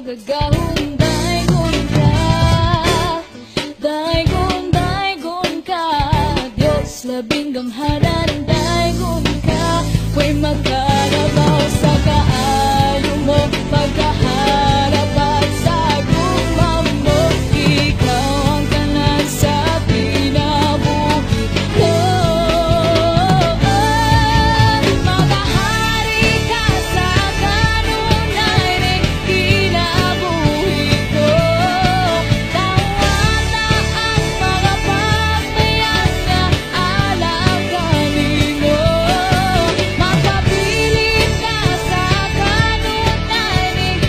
Gagahon daygon ka Diyos labing gamhanan daygon ka Way magkarabaw sa kaayo mo Pagkaharap at sa gugma mo Ikaw ang tanan sa pinabuhi ko Magahari ka sa kanunay rin kinabuhi ko Tawata ang mga pagbayan na alam kanino Magpabilit ka sa kanunay rin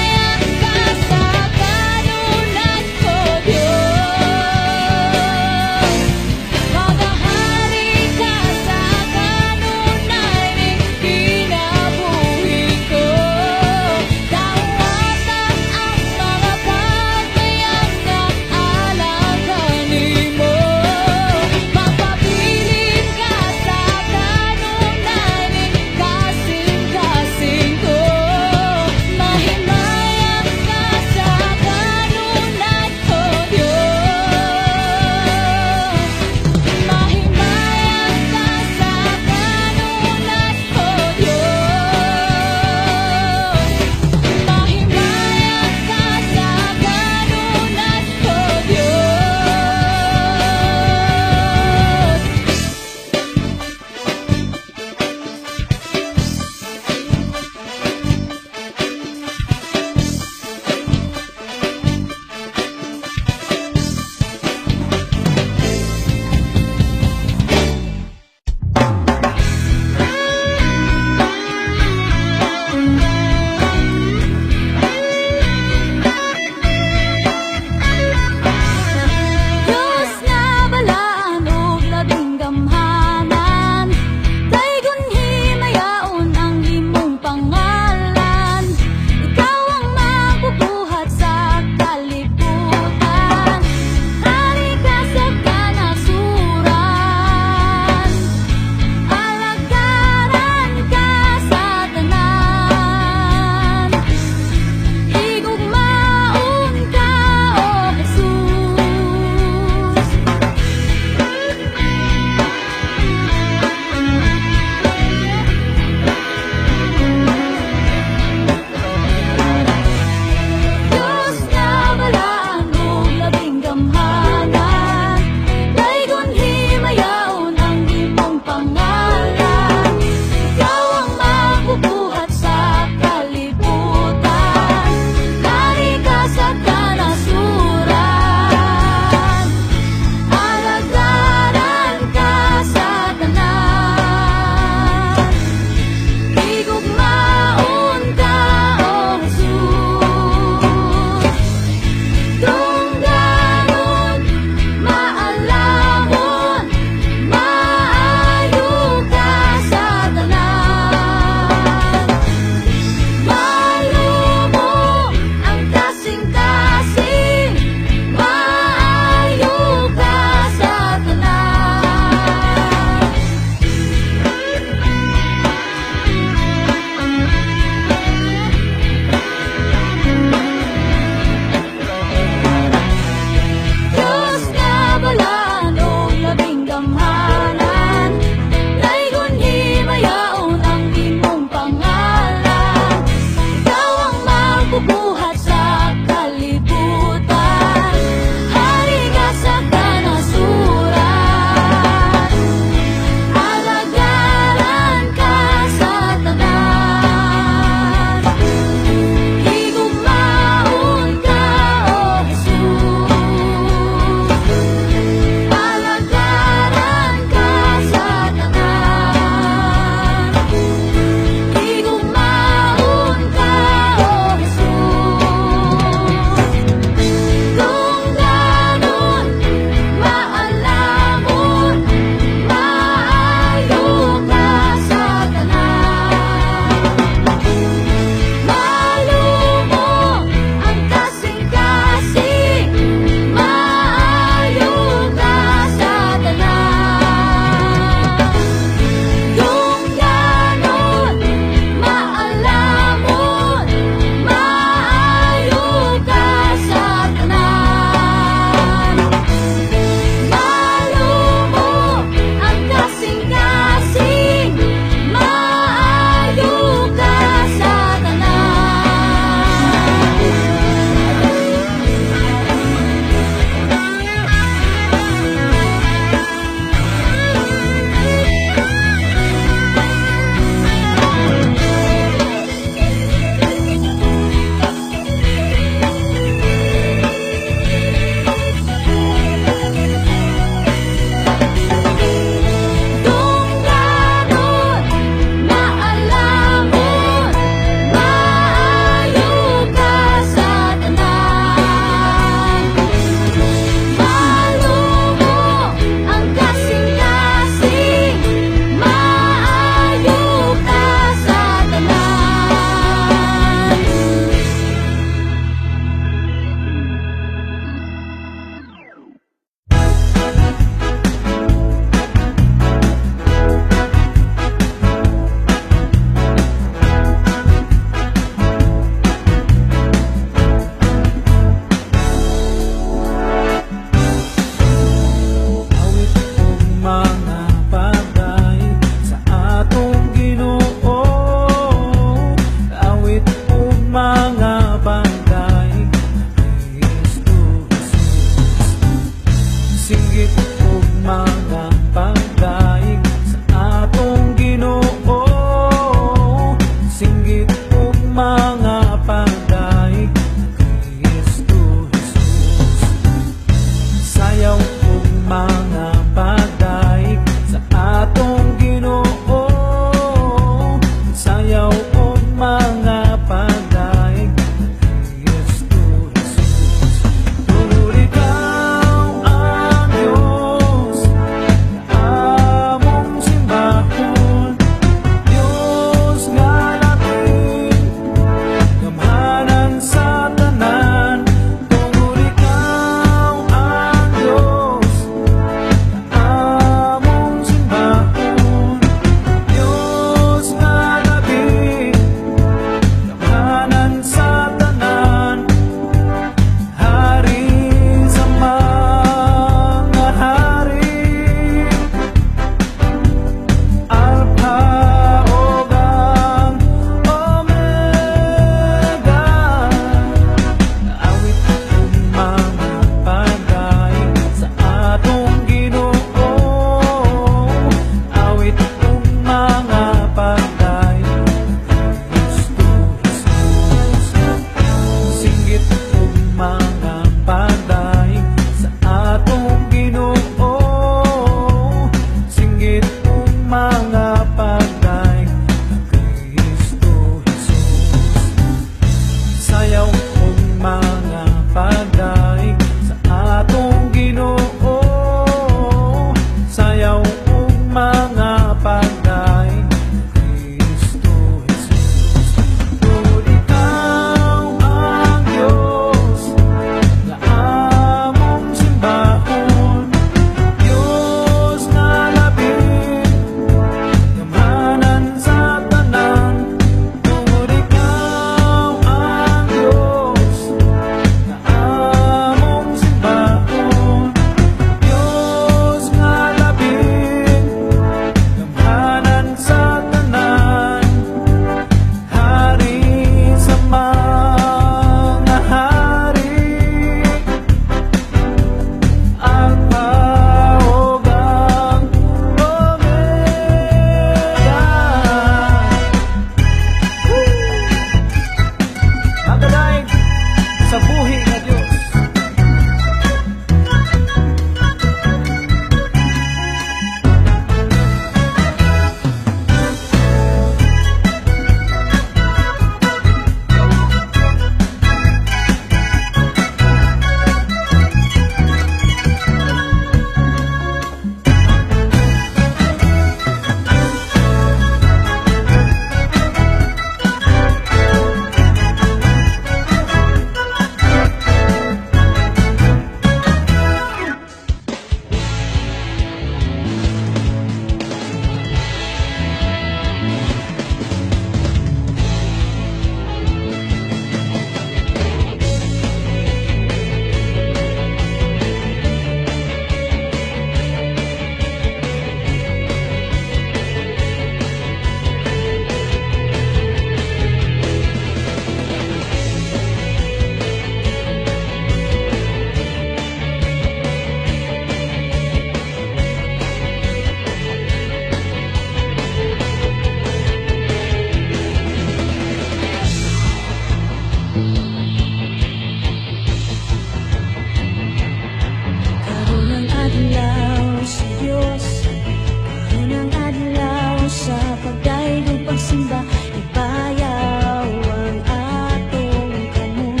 pagsimba, ibayaw ang atong kamot.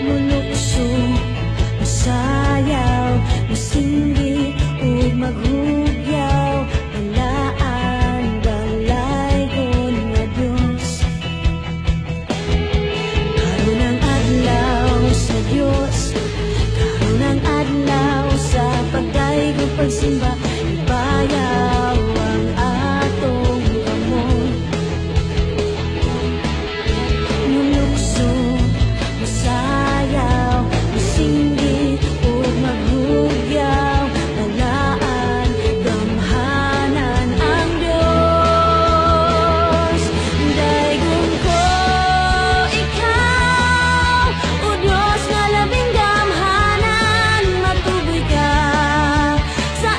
Mulukso, masayaw, masindi, ug maghugyaw, balaan, balaygon nga Dios. Karon ang adlaw sa Dios, karon ang adlaw sa pagdaig ug pagsimba, ibayaw ang atong kamot. Mulukso, masayaw, masindi, ug maghugyaw, balaan, gamhanan ang Dios. Daygon ko ikaw, o Dios nga labing gamhanan, matuboy ka sa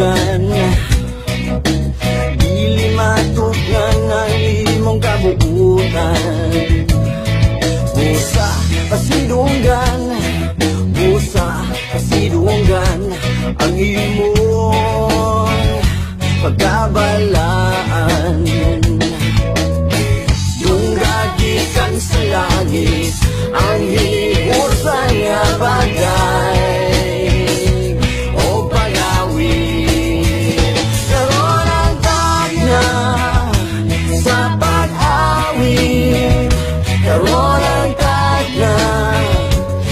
matugan, dili matugan ang imong kabuutan. Busa pasidunggan, busa pasidunggan ang imong pagkabalaan. Dunggagikan sa langit ang hibur sa iya bagay o pag-awit. Karon ang tagna sa pag-awit, karon ang tagna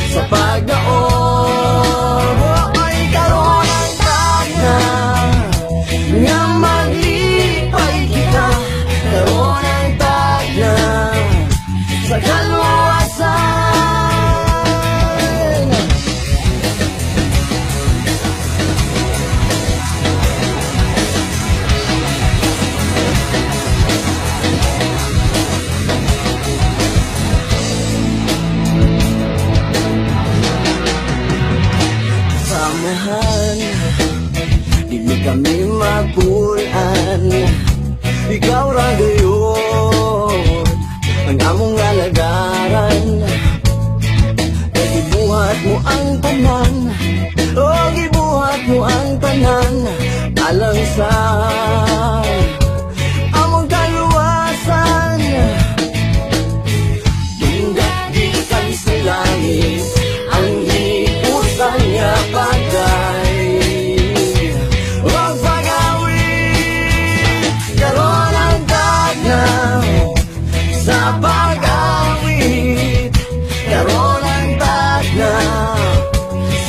sa pagdaog. Ay karon ang tagna nga maglipay kita, karon ang tagna sa kaluwasan. Samahan, dili kami magpulan, ikaw ra gayon ang among alagaran. Gibuhat mo ang tanan, o gibuhat mo ang tanan, alang sa among kaluwasan. Dunggagikan sa langit ang hipusan niya bagay o pag-awit. Karon ang tagna sa pag-awit, karon ang tagna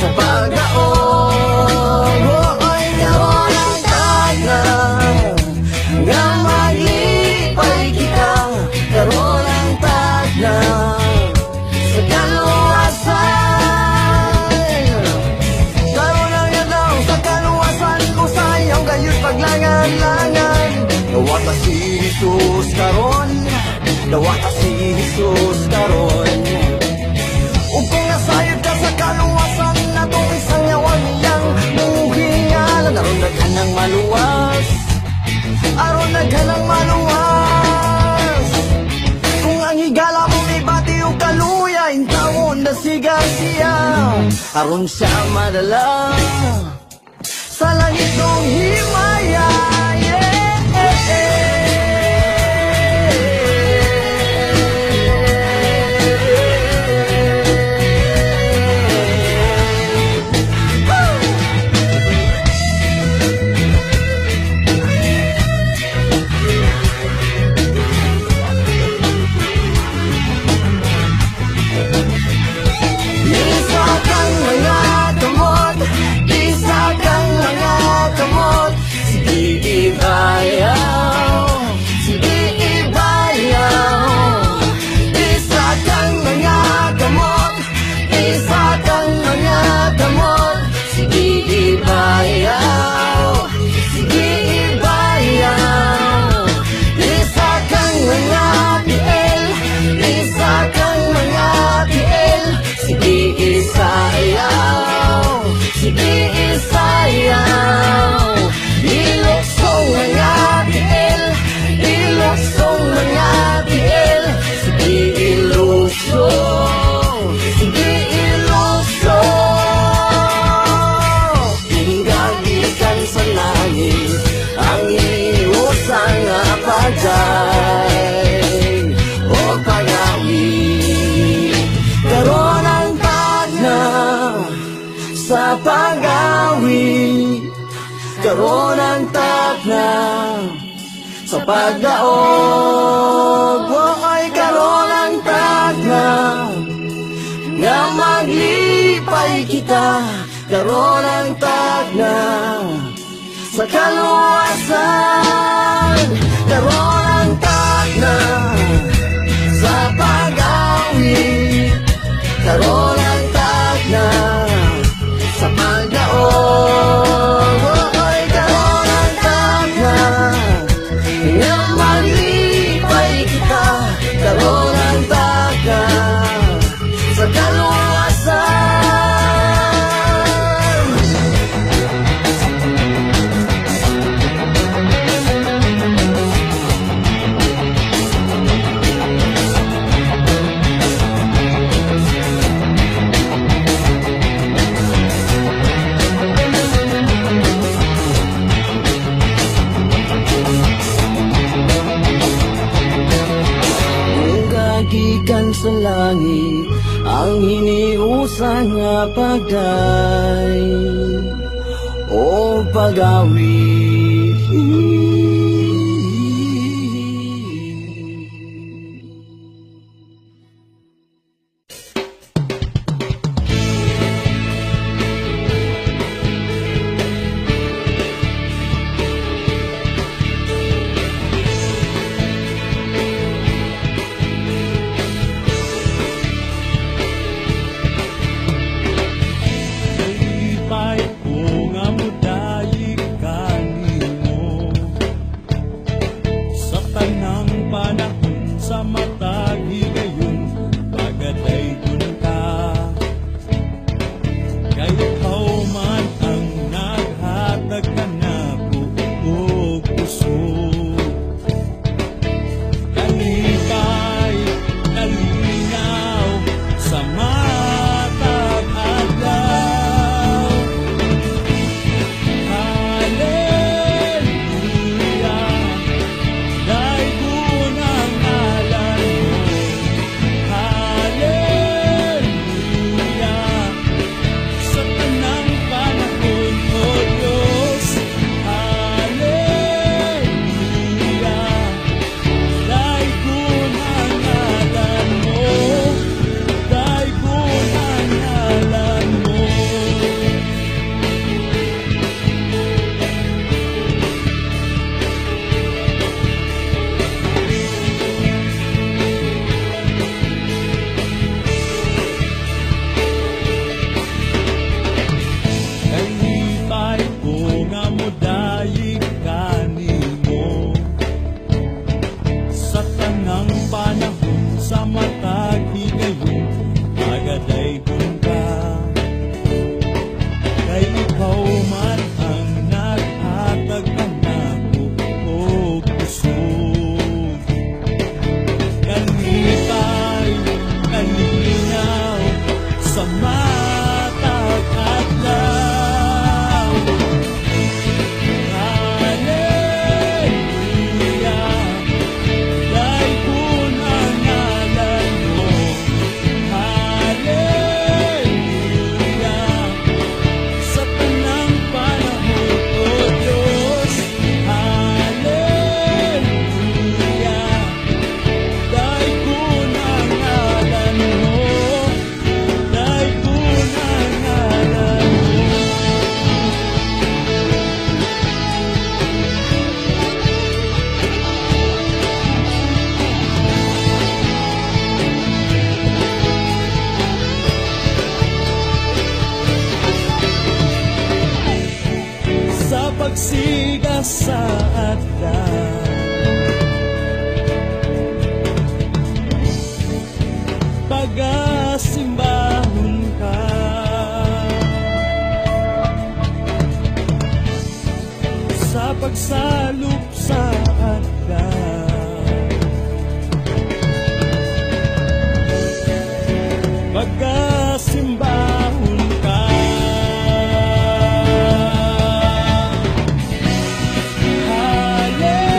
sa pagdaog. Oy, karon ang tagna nga maglipay kita, karon ang tagna sa kaluwasan. Karon ang yadaw sa kaluwasan, kung sayang kayo'y paglangan-langan. Dawata si Jesus karon, dawata si Jesus karon. Ug kung nasayod ka sa kaluwasan, natong isang yawang iyang muhingalan. Aron naghanang maluwas, aron naghanang maluwas. Kung ang higala mo may bati o kaluya, intawon na siga siya, aron siya madala sa langit kong himaya. Isa kang mga kamot, isa kang mga kamot. Sige ibayaw, sige ibayaw. Isa kang mga kamot, isa kang mga kamot. Sige ibayaw, sige ibayaw. Isa kang mga tiel, isa kang mga tiel. Sige isayaw, sige isayaw. Iluksong mga tiel, iluksong mga tiel. Sige ilusong, sige ilusong. Hinggagikan sa langit ang iusang nga bagay o pag-awit. Karon ang tagna sa pag-awit, karon ang tagna sa pagdaog. Ay karon ang tagna nga maglipay kita, karon ang tagna sa kaluwasan. Karon ang tagna sa pag-awit, karon ang tagna sa pagdaog. Oy, karon ang tagna nga maglipay kita, karon ang tagna sa kaluwasan. mga pagday o pag-awi. Pagsiga sa atin, pag-asimbahon ka, sa pagsalup sa atin, pag-asimbahon ka. Hallelujah,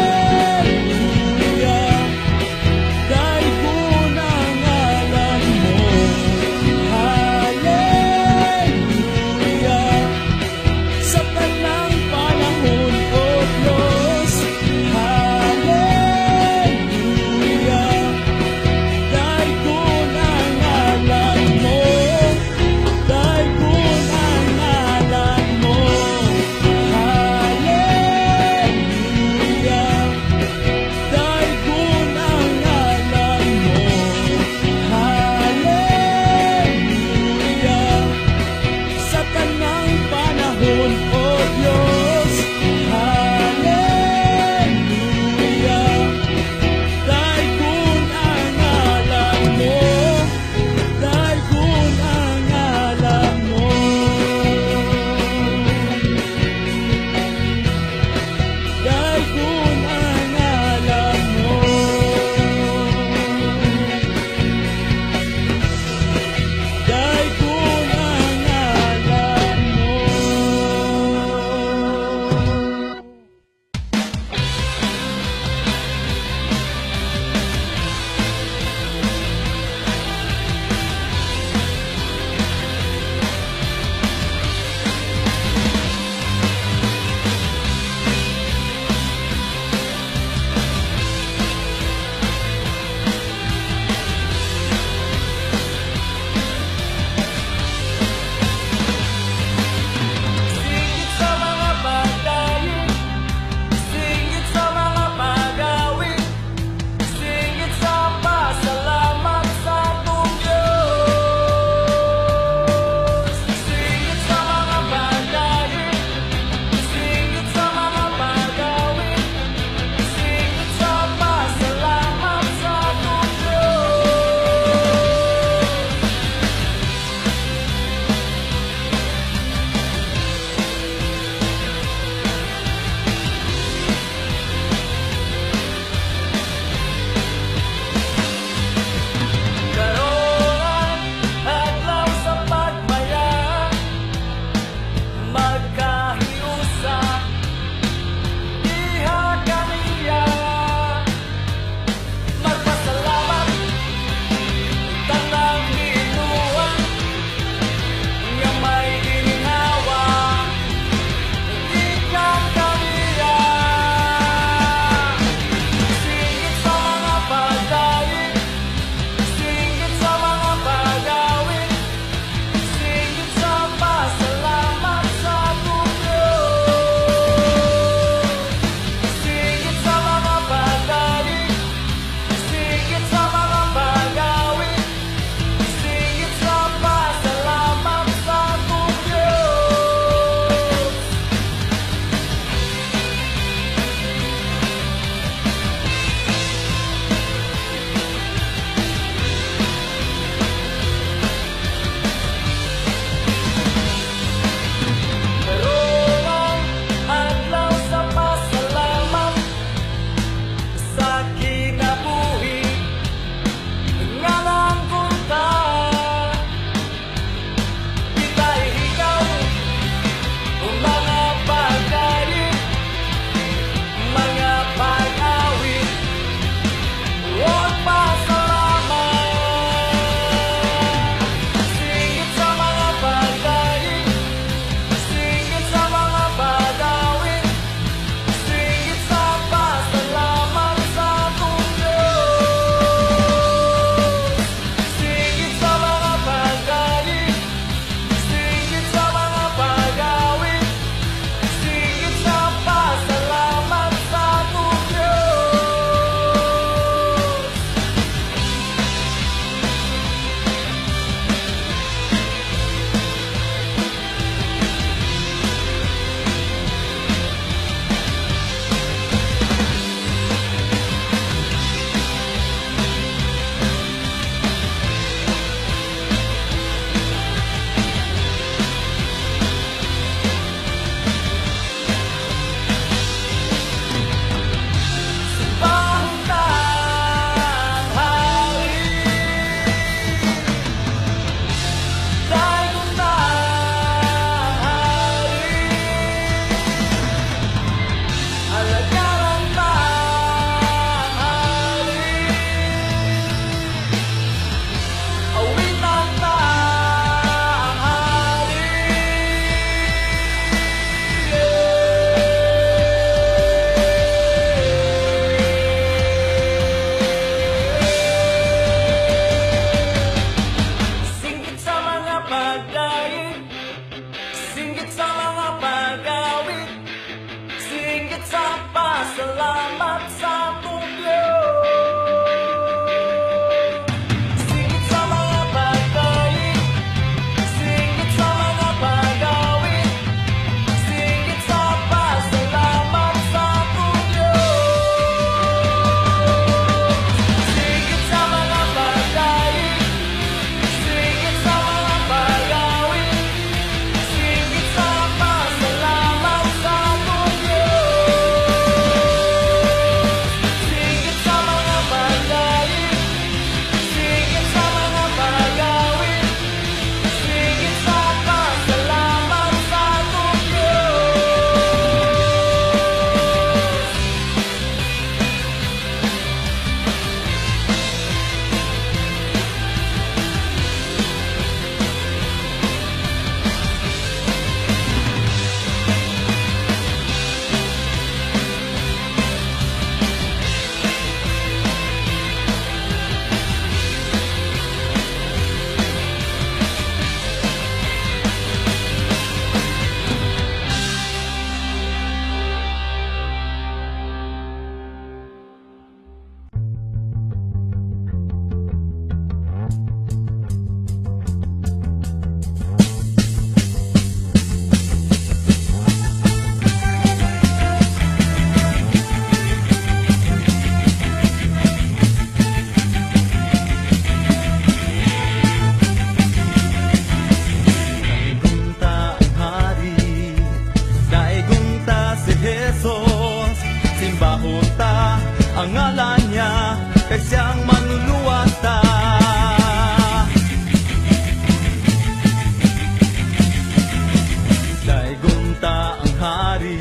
ang hari,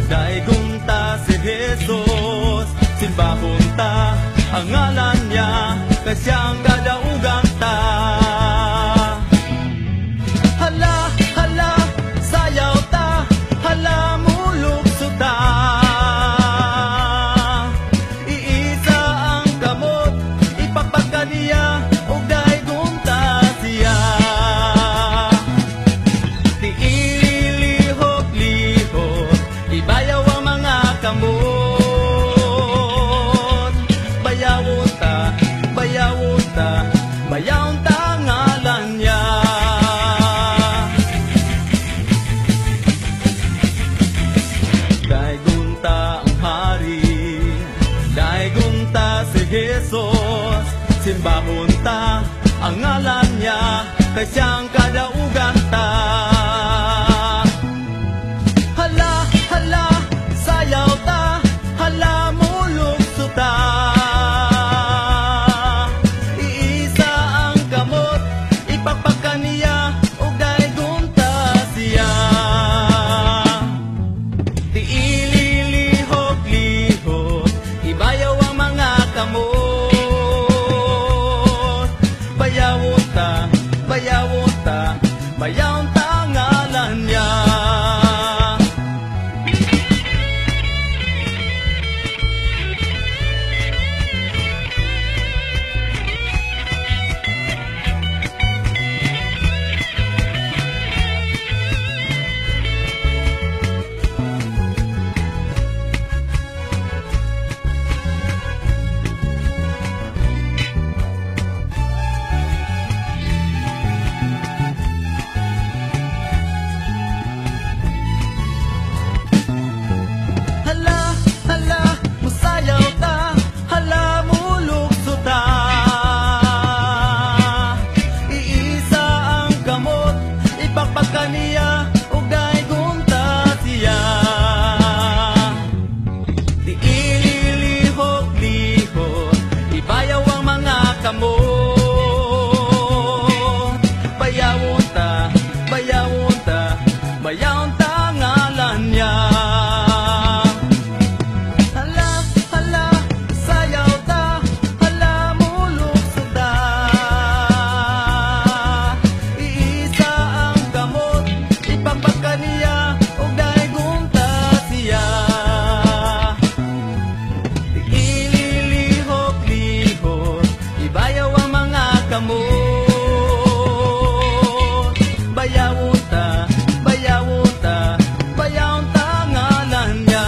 daigong ta si Jesus. Simbahon ta ang ngalan niya, kasyang kadaugan ta. Hala, hala, sayaw ta, hala mulukso ta. Iisa ang kamot, ipagpagka niya, ug daigong ta siya. Di ililihok-lihok, ibayaw ang mga kamot. Bayawon ta, bayawon ta, bayawon ta ngalan niya. Daigong ta ang hari, daigong ta si Jesus. Simbahon ta ang ngalan niya, kasyang kadaugan ta. Hala, hala, sayaw ta, hala mulukso ta. Iisa ang kamot, ipagpagka niya, ug daigong ta siya. Di ililihok-lihok, ibayaw ang mga kamot. Bayawon ta, bayawon ta, bayawon ta ngalan niya. Hala, hala, musayaw ta, hala mulukso ta. Iisa ang kamot, ipagpagka niya, ug daigong ta siya. Di ililihok-lihok, ibayaw ang mga kamot. Bayawon ta, bayawon ta, bayawon ta ngalan niya. Hala, hala, sayaw ta, hala mulukso ta. Iisa ang kamot, ipagpagka niya, ug daigong ta siya. Di ililihok-lihok, ibayaw ang mga kamot. Bayawon ta, bayawon ta, bayawon ta ngalan niya.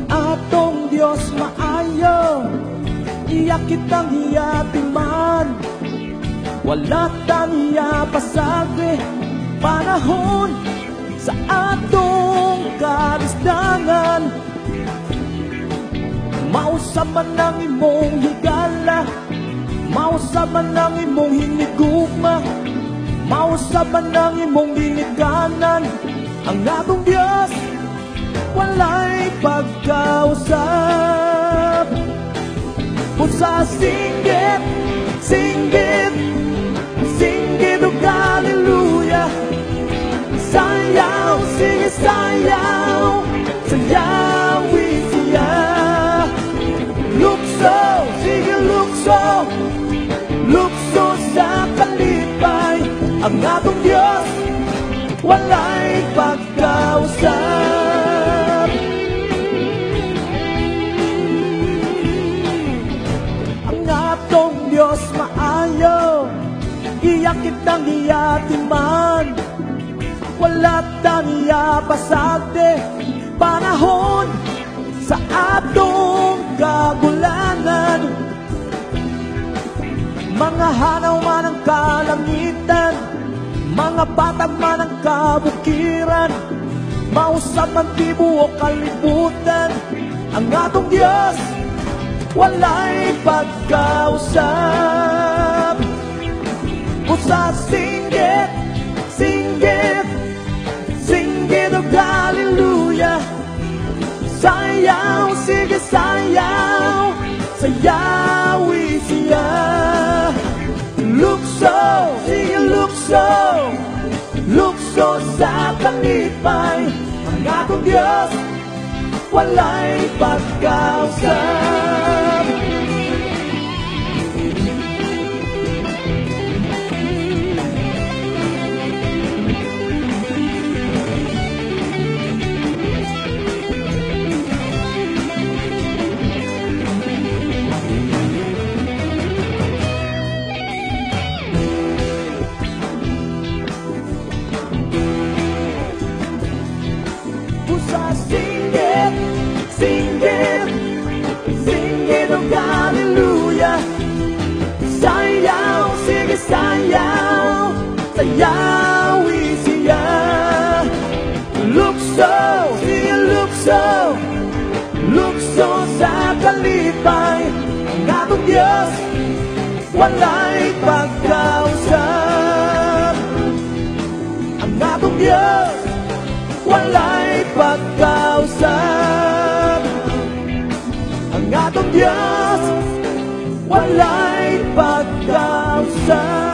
Atong Diyos maayo, iya kitang hiyatiman. Wala taniya pasagre, panahon sa atong karisdangan. Mausapan ng imong higala, mausapan ng imong hinigugma, mausapan ng imong dinikanan. Ang atong Diyos walay pagkausap. Pusa singgit, singgit, singgit o hallelujah. Sayaw, sige sayaw, sayawin siya. Lukso, sige lukso, lukso sa kalipay. Ang atong Diyos walay pagkausap. Ang atong Diyos maayo, iyak kitang hiyatiman. Wala taniya pasagde, sa atong kagulangan. Mga hanaw man ang kalangitan, mga batag man ang kabukiran, mausap man tibu o kalibutan, ang atong Diyos walay pagkausap. Usa singgit, singgit, singgit o hallelujah. Sayaw, sige sayaw, sayawi siya. Lukso, sige lukso, lukso sa kalipay, ang atong Diyos walay pagkausap. Singgit, singgit, singgit o hallelujah. Sayaw, sige sayaw, sayawi siya. Lukso, sige lukso, lukso sa kalipay, ang atong Diyos walay pagkausap. Ang atong Diyos walay pagkausap. Ang atong Diyos walay pagkausap.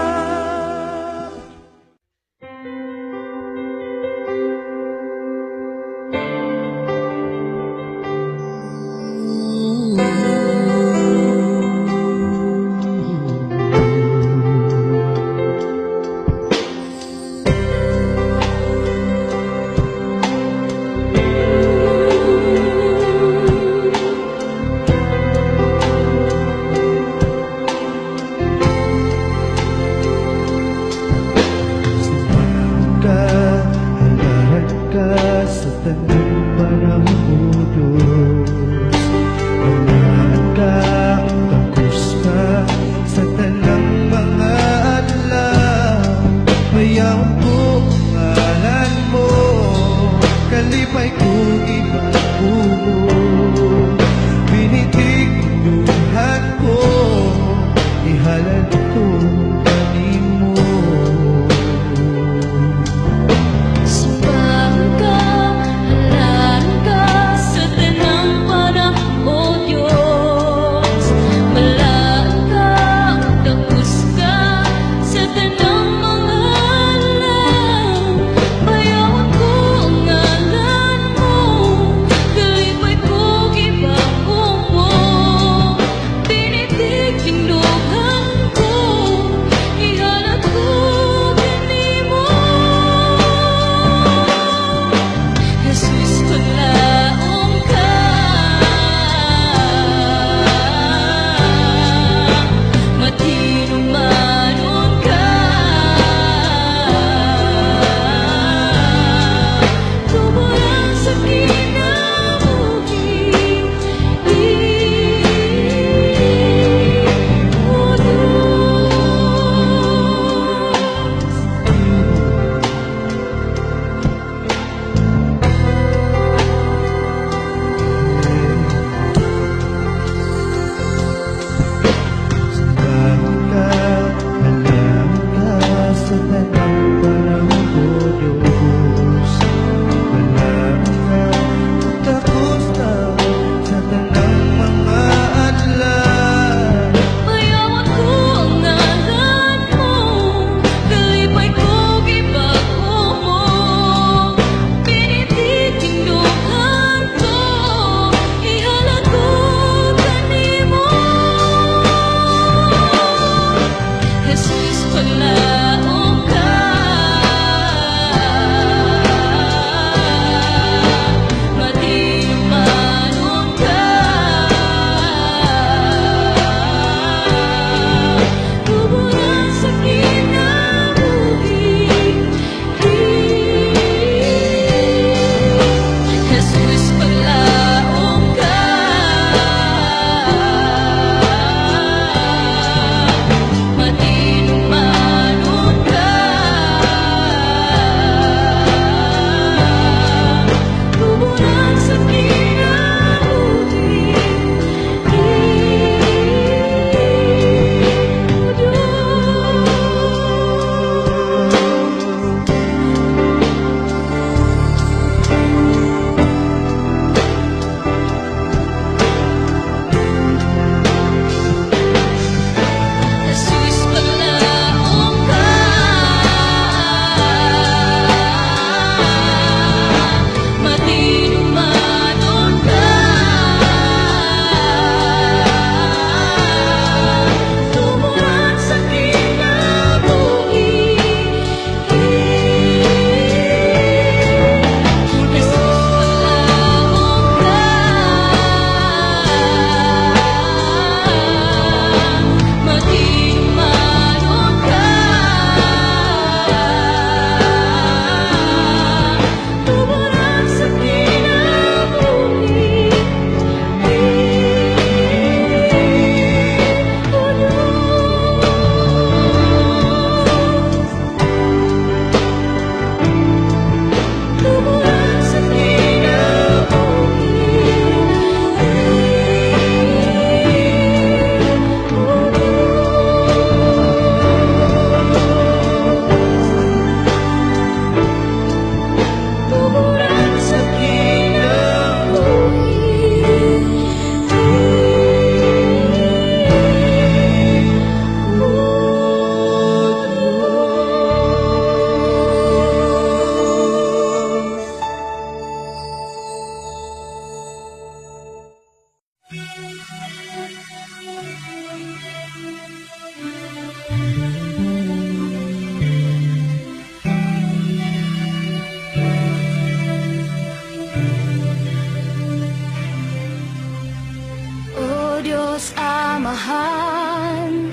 amahan,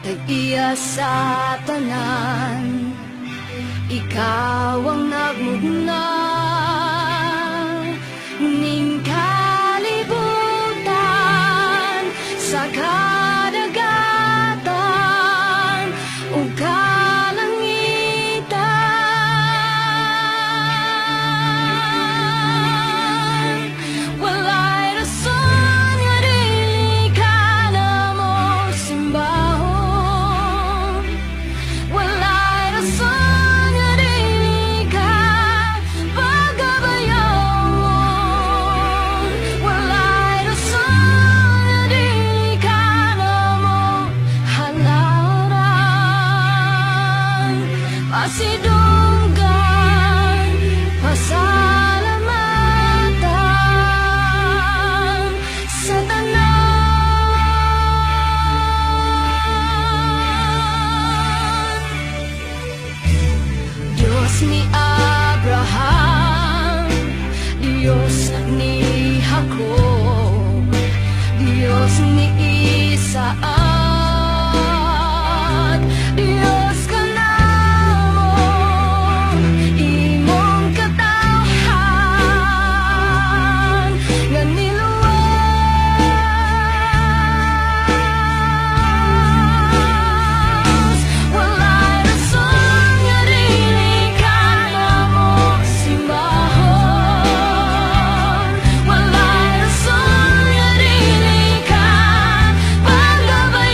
tag-iya sa tanan. Ikaw ang nagmugna ning kalibutan sa kadagatan ug kalangitan. Walay rason nga dili ka na mo simbahon. Walay rason nga dili ka pagabayawon. Walay rason nga dili ka na mo halaran. Pasidunggan, pasalamatan sa tanan. Diyos ni Abraham, Diyos ni Jacob, Diyos ni Isaac, Diyos ka namo, imong katawhan nga niluwas. Walay rason nga dili ka na mo simbahon. Walay rason nga dili ka pagabayawon.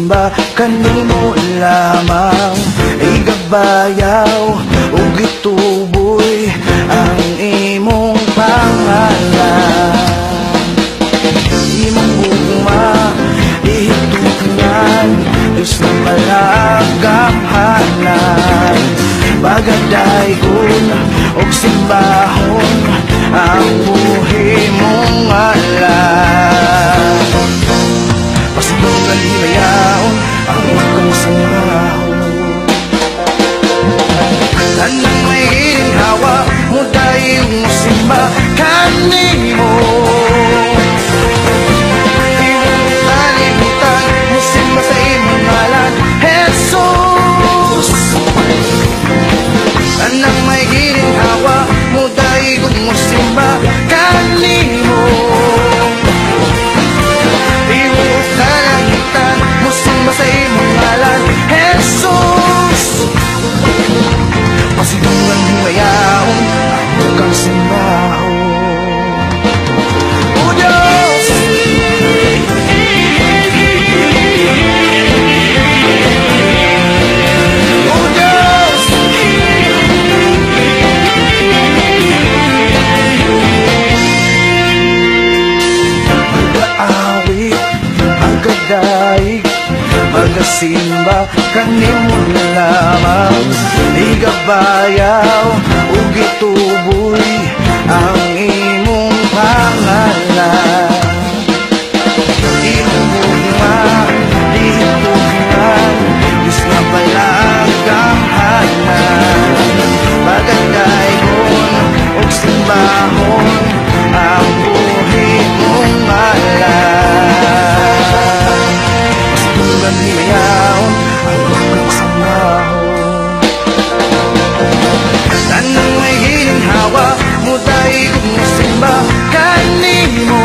simba kanimo lamang. Igabayaw ug gituboy ang imong pangalan. Imong gugma ihitunan, Diyos na malagamhanan. Pagadaygon og simbahon ang buhi mong alam. Pasidungan himayaon ang ikong sangahon. Tanang may ginhawa mo dahil mo simba kanimo. Iwong kalimutan mo simba sa imong ngalan, Jesus. Tanang may ginhawa mo dahil mo simba kanimo. Iwong kalimutan mo simba sa imong ngalan, Jesus. Pasidungan himayaon ang kang simbahon. O Diyos, O Diyos, mag-aawit ang kadaig, magasimba kanimo lamang. Igabayaw ug gituboy ang imong pangalan. Imong gugma ihitunan, Diyos na malagamhanan. Pagadaygon og simbahon ang buhi mong alam. Pasidungan himayaon ang ikong sangahon. Tanang may ginhawa mo dahil kung simba kanimo.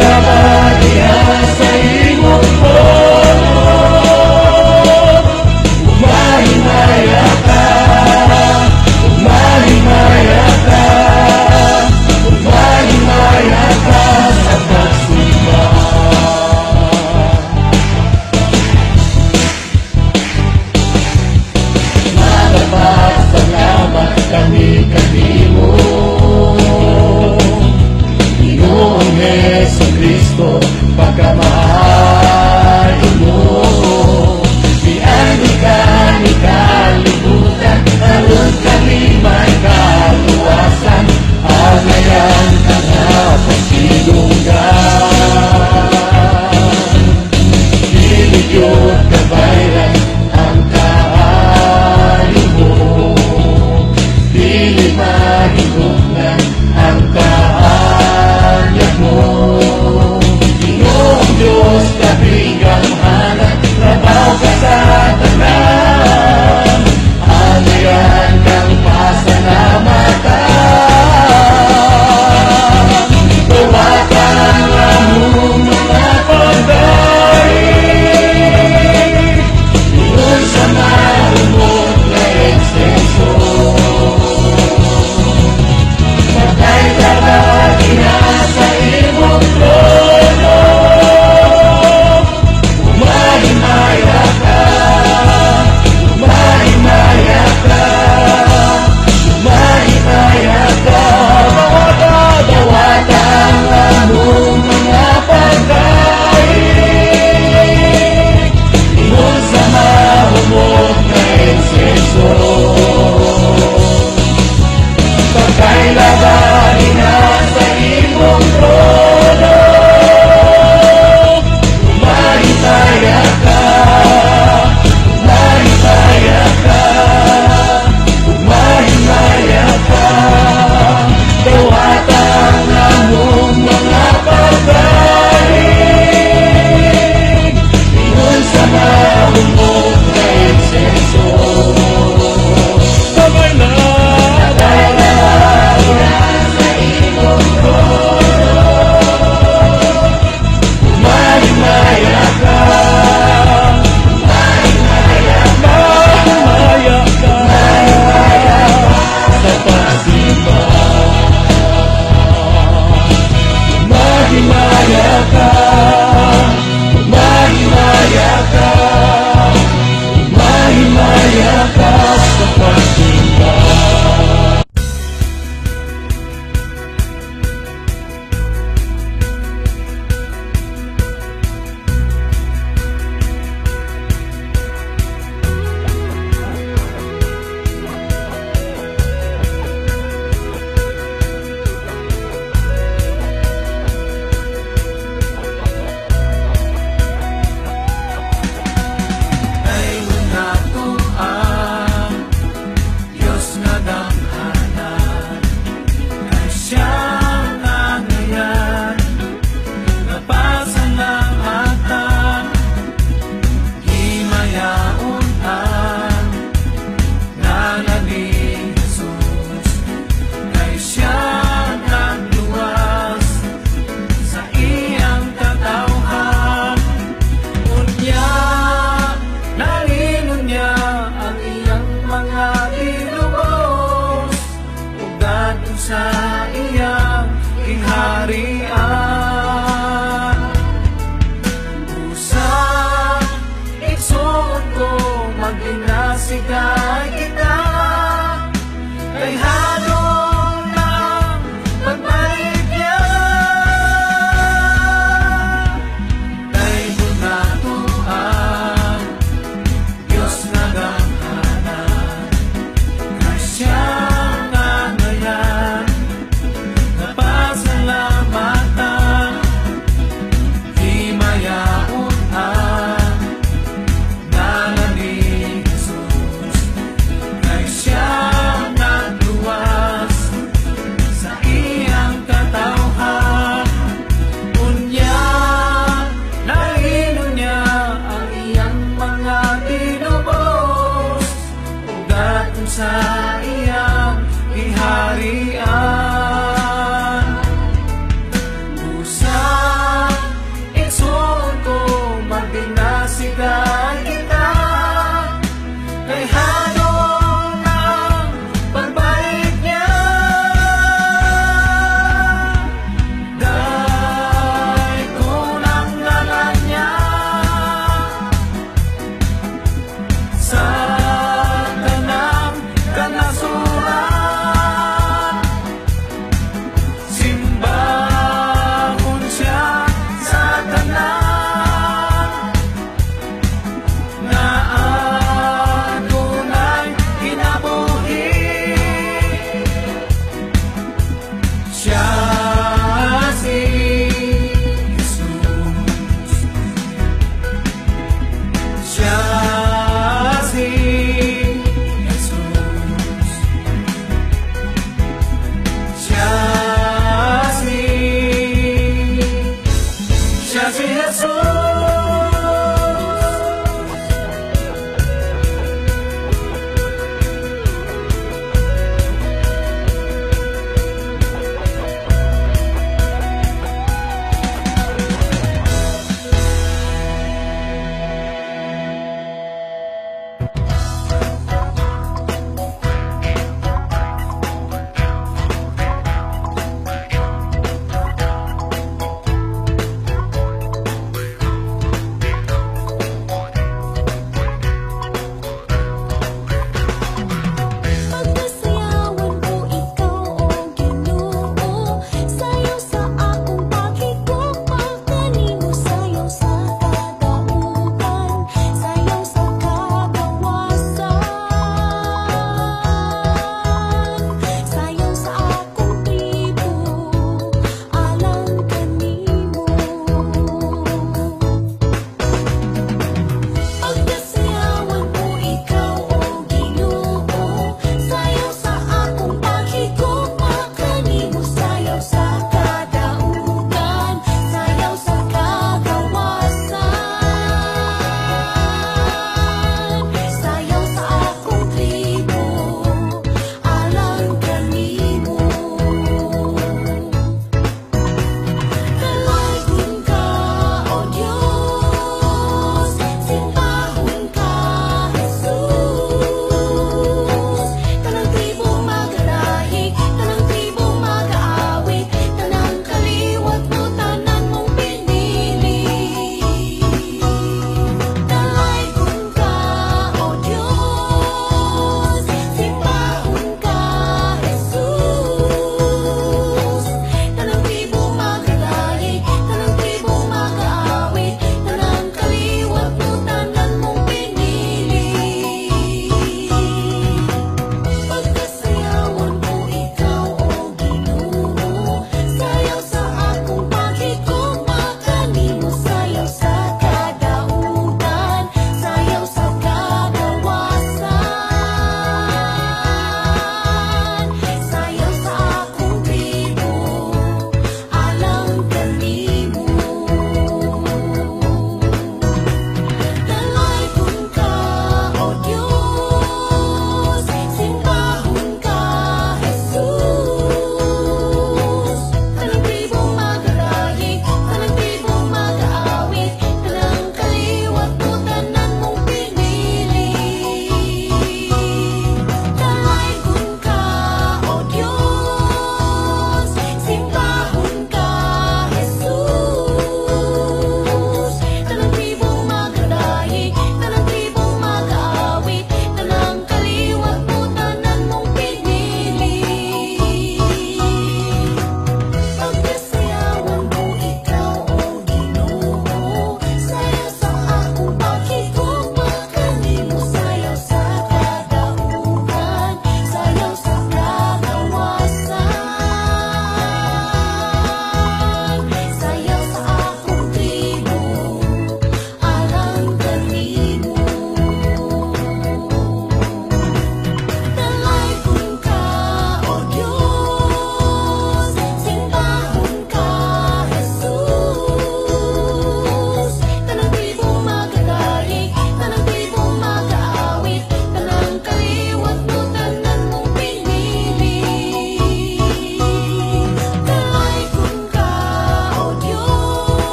salamat diha sa imong poon. Mahimaya ka, mahimaya ka, mahimaya ka sa pagsimba. Salamat kami kanimo, Ginoong Hesus Kristo.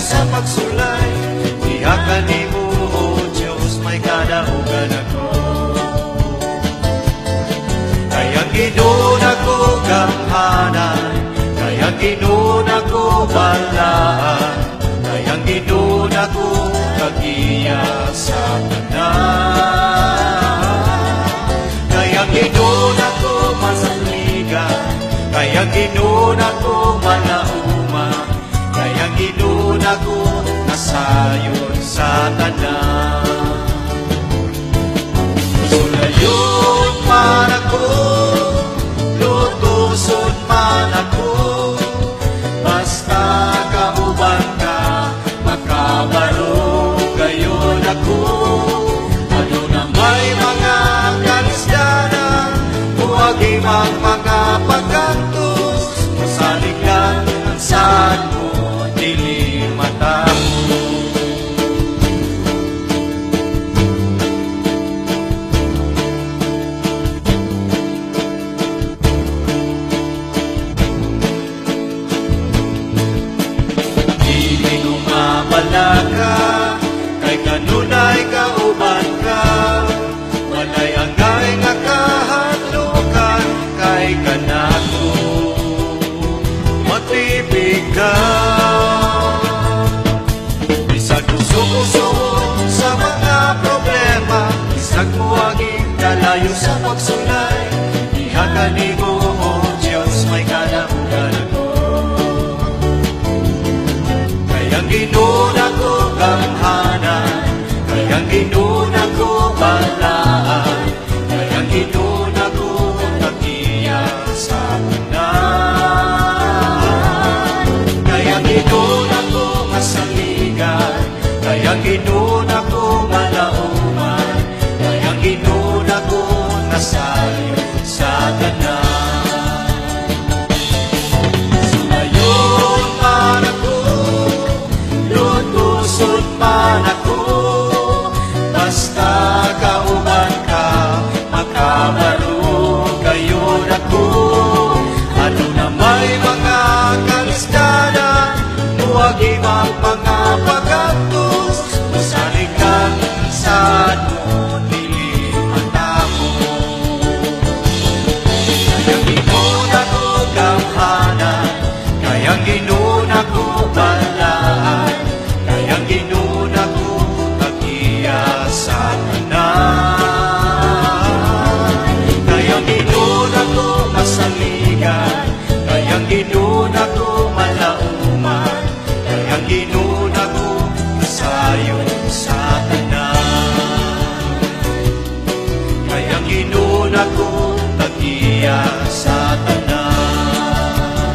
sa pagsulay. Diha kanimo, O Diyos, may kadaugan ako. Kaya ginuon ako gamhanan, kaya ginuon ako balaan, kaya ginuon ako kagiya sa tanan. Kaya ginuon ako masaligan, kaya ginuon ako malauma, kaya ginuon ako nasayon sa tanan. Sulayon man ako, lutuson man ako, basta kauban ka, makabaro gayon ako. Ano na may mga kanisdanan, huwag imang mga pagkantos, masalig lang ang saan mo, dili mata mo. Malaga, kay kanunay kauban ka, walay angay nga kahadlukan, kay kanako matibig ka. Bisag kuso-kuso sa mga problema, bisag muaging kalayo sa pagsulay, diha kanimo, O Diyos, may kadaugan ako. Kayang ginuon ako gamhanan, kayang ginuon ako balaan, kayang ginuon ako kagiya sa tanan. Kayang ginuon ako masaligan, kayang ginuon ako malauman, kayang ginuon ako nasayon sa tanan. Sulayon man ako, lutuson man ako, basta kauban ka, makabaro gayon ako. Ano na may mga kanisdanan, huwag imang mga pagkantos, masalig lang saan mo, dili mata mo. Kayang ginuon ako gamhanan, kayang ginuon ako balaan, kayang ginuon ako kagiya sa tanan. Kayang ginuon ako masaligan, kayang ginuon ako malauman, kayang ginuon ako sayon sa tanan. Kayang ginuon ako kagiya sa tanan.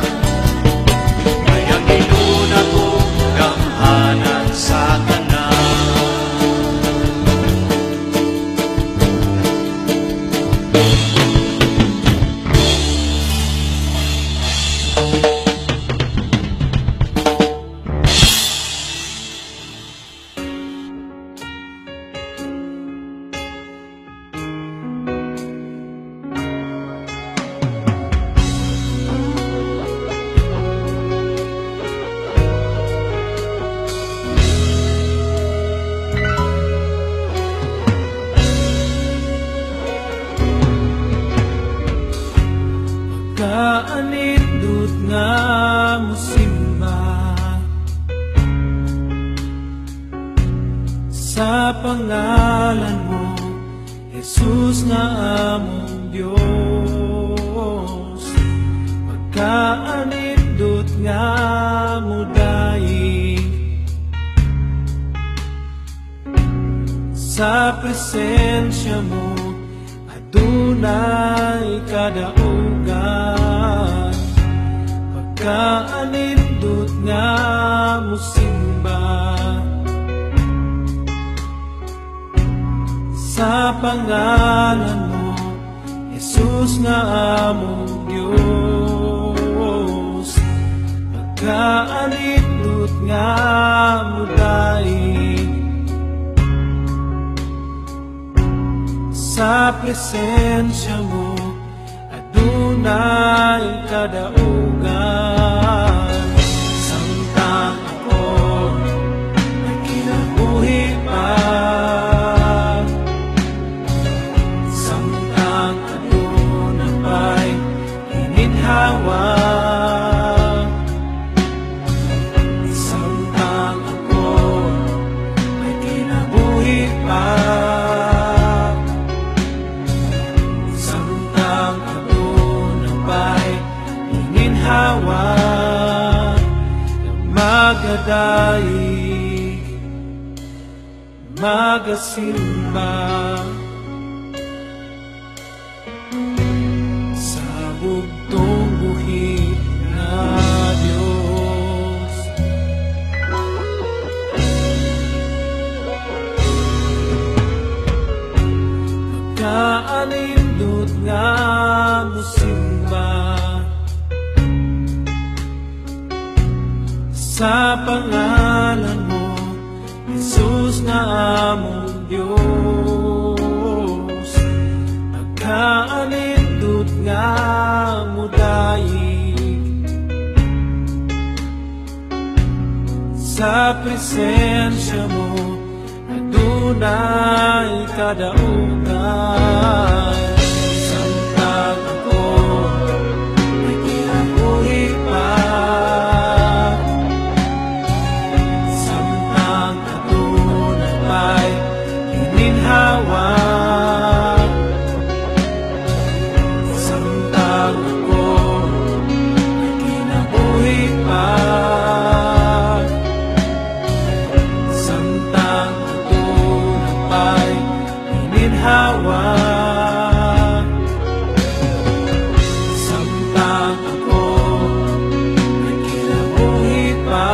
Kayang ginuon ako gamhanan sa tanan. Kaanindot nga musimba sa pangalan mo, Jesus nga among Diyos. Pagkaanindot nga mudaig sa presensya mo, adunay kadaugan. Pagkaanindot nga musimba sa pangalan mo, Jesus nga among Diyos. Pagkaanindot nga mudaig sa presensya mo, adunay kadaugan. Samtang ako magasimba sa bugtong buhit na Diyos. Magkaanindot nga musimba sa pangalan mo, Jesus na among Diyos. Magkaanindot nga mudayig sa presensya mo, adunay kadaugan. Samtang ako ay kinabuhi pa, samtang adunay may hininhawa, samtang ako ay kinabuhi pa, samtang adunay may hininhawa, samtang ako ay kinabuhi pa,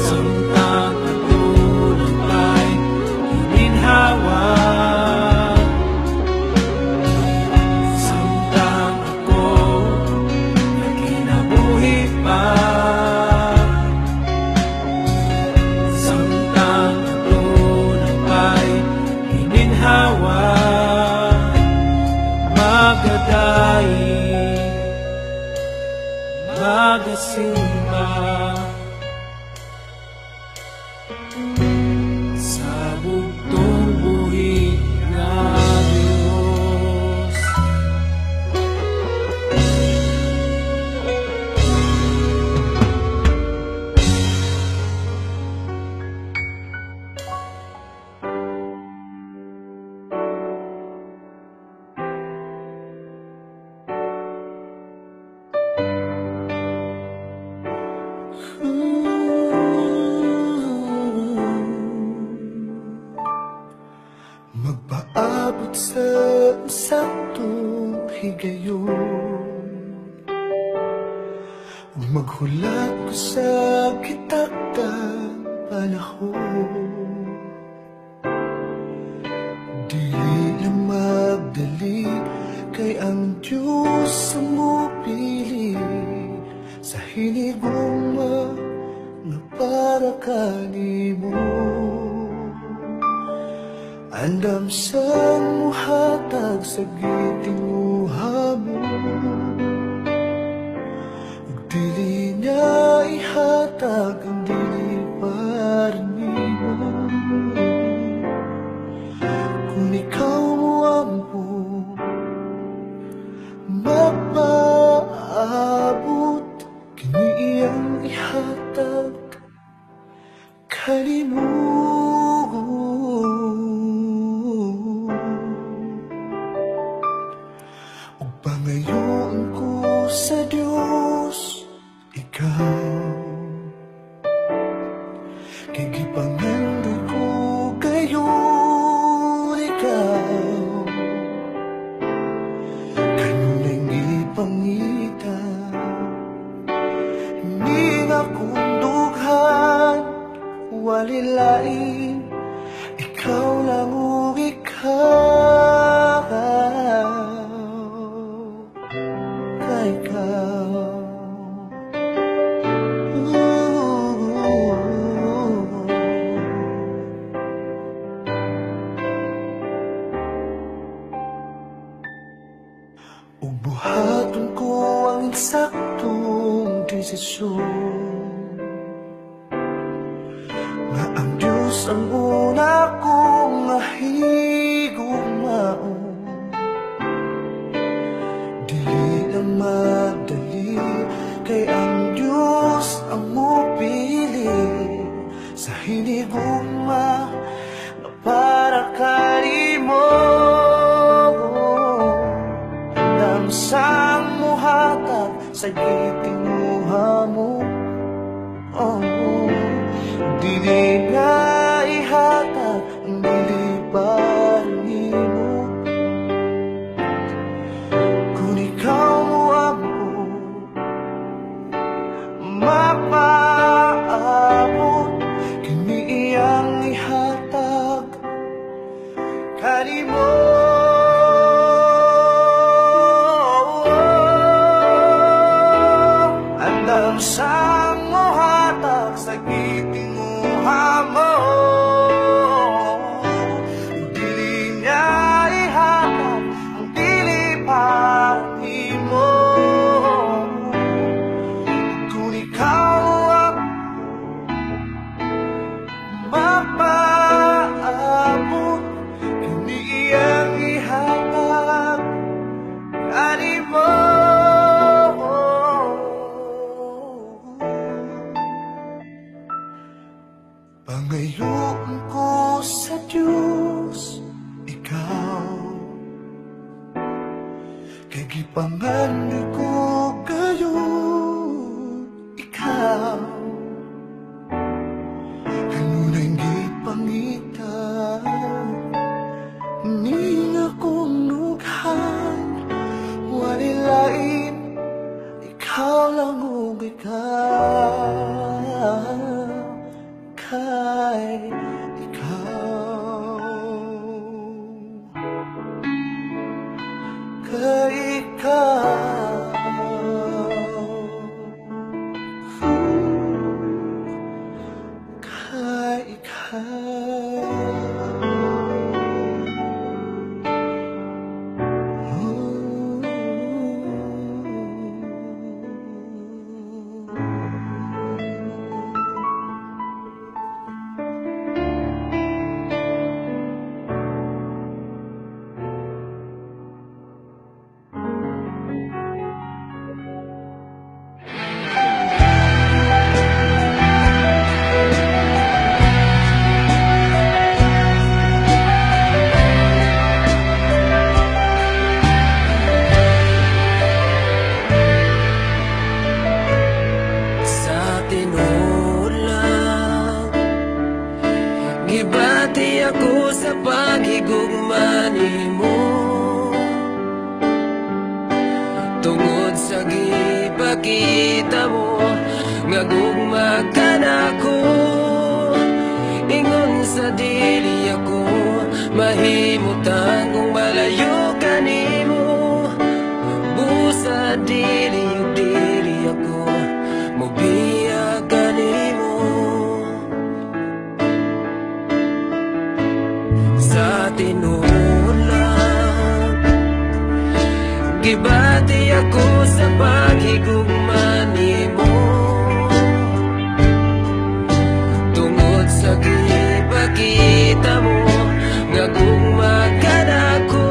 samtang adunay may hininhawa, samtang ako ay kinabuhi pa, samtang adunay may hininhawa, magadaig, magasimba sa bugtong buhit na Diyos. Magpaabot sa saktong higayon, maghulat ko sa kitakdang panahon. Dili na magdali, kay ang Diyos ang mupili sa hinigugma na para kanimo. Andam sang muhatag sa gitinuha mo, ug dili niya ihatag ang dili para nimo. Kung ikaw mo ampo, mapaabot kini iyang ihatag kanimo. Pangayoon ko sa Diyos, ikaw, kay gipangandoy ko kayo, ikaw, kanunay ipangita, hindi nga kundughan, walilain, ikaw lang o ikaw. Ug buhaton ko ang eksaktong desisyon, nga ang Diyos ang una kong mahigugmaon. Dili na magdali, kay ang Diyos ang mupili sa hinigugma na para kanimo. Sang muhatag sa gitinuha mo, oh, Dili na ihatag ang dilipan nimo kung ikaw mo ako mapaabot. Kini iyang ihatag kanimo. Andam sang mohatag sa gitinguha mo. Dili niya ihatag ang dilipan nimo kung ikaw ang mapaabot. Kini iyang ihatag kanimo. Pangayoon ko sa Diyos, ikaw kay gipangan ko gayon, ikaw kanunay gipangita ning akong nughan. Walilain ikaw lang ug ikaw kay ikaw, kay ikaw, kay ikaw. Gibati ako sa paghigugma nimo tungod sa gipakita mo nga gugma ka nako. Ingon sa dili ako mahimutan kung malayo ka nimo. Busa dili ako mobiya ka nimo. Sa tinulang gibati ako sa paghigugma nimo tungod sa gipakita mo nga gugma ka nako.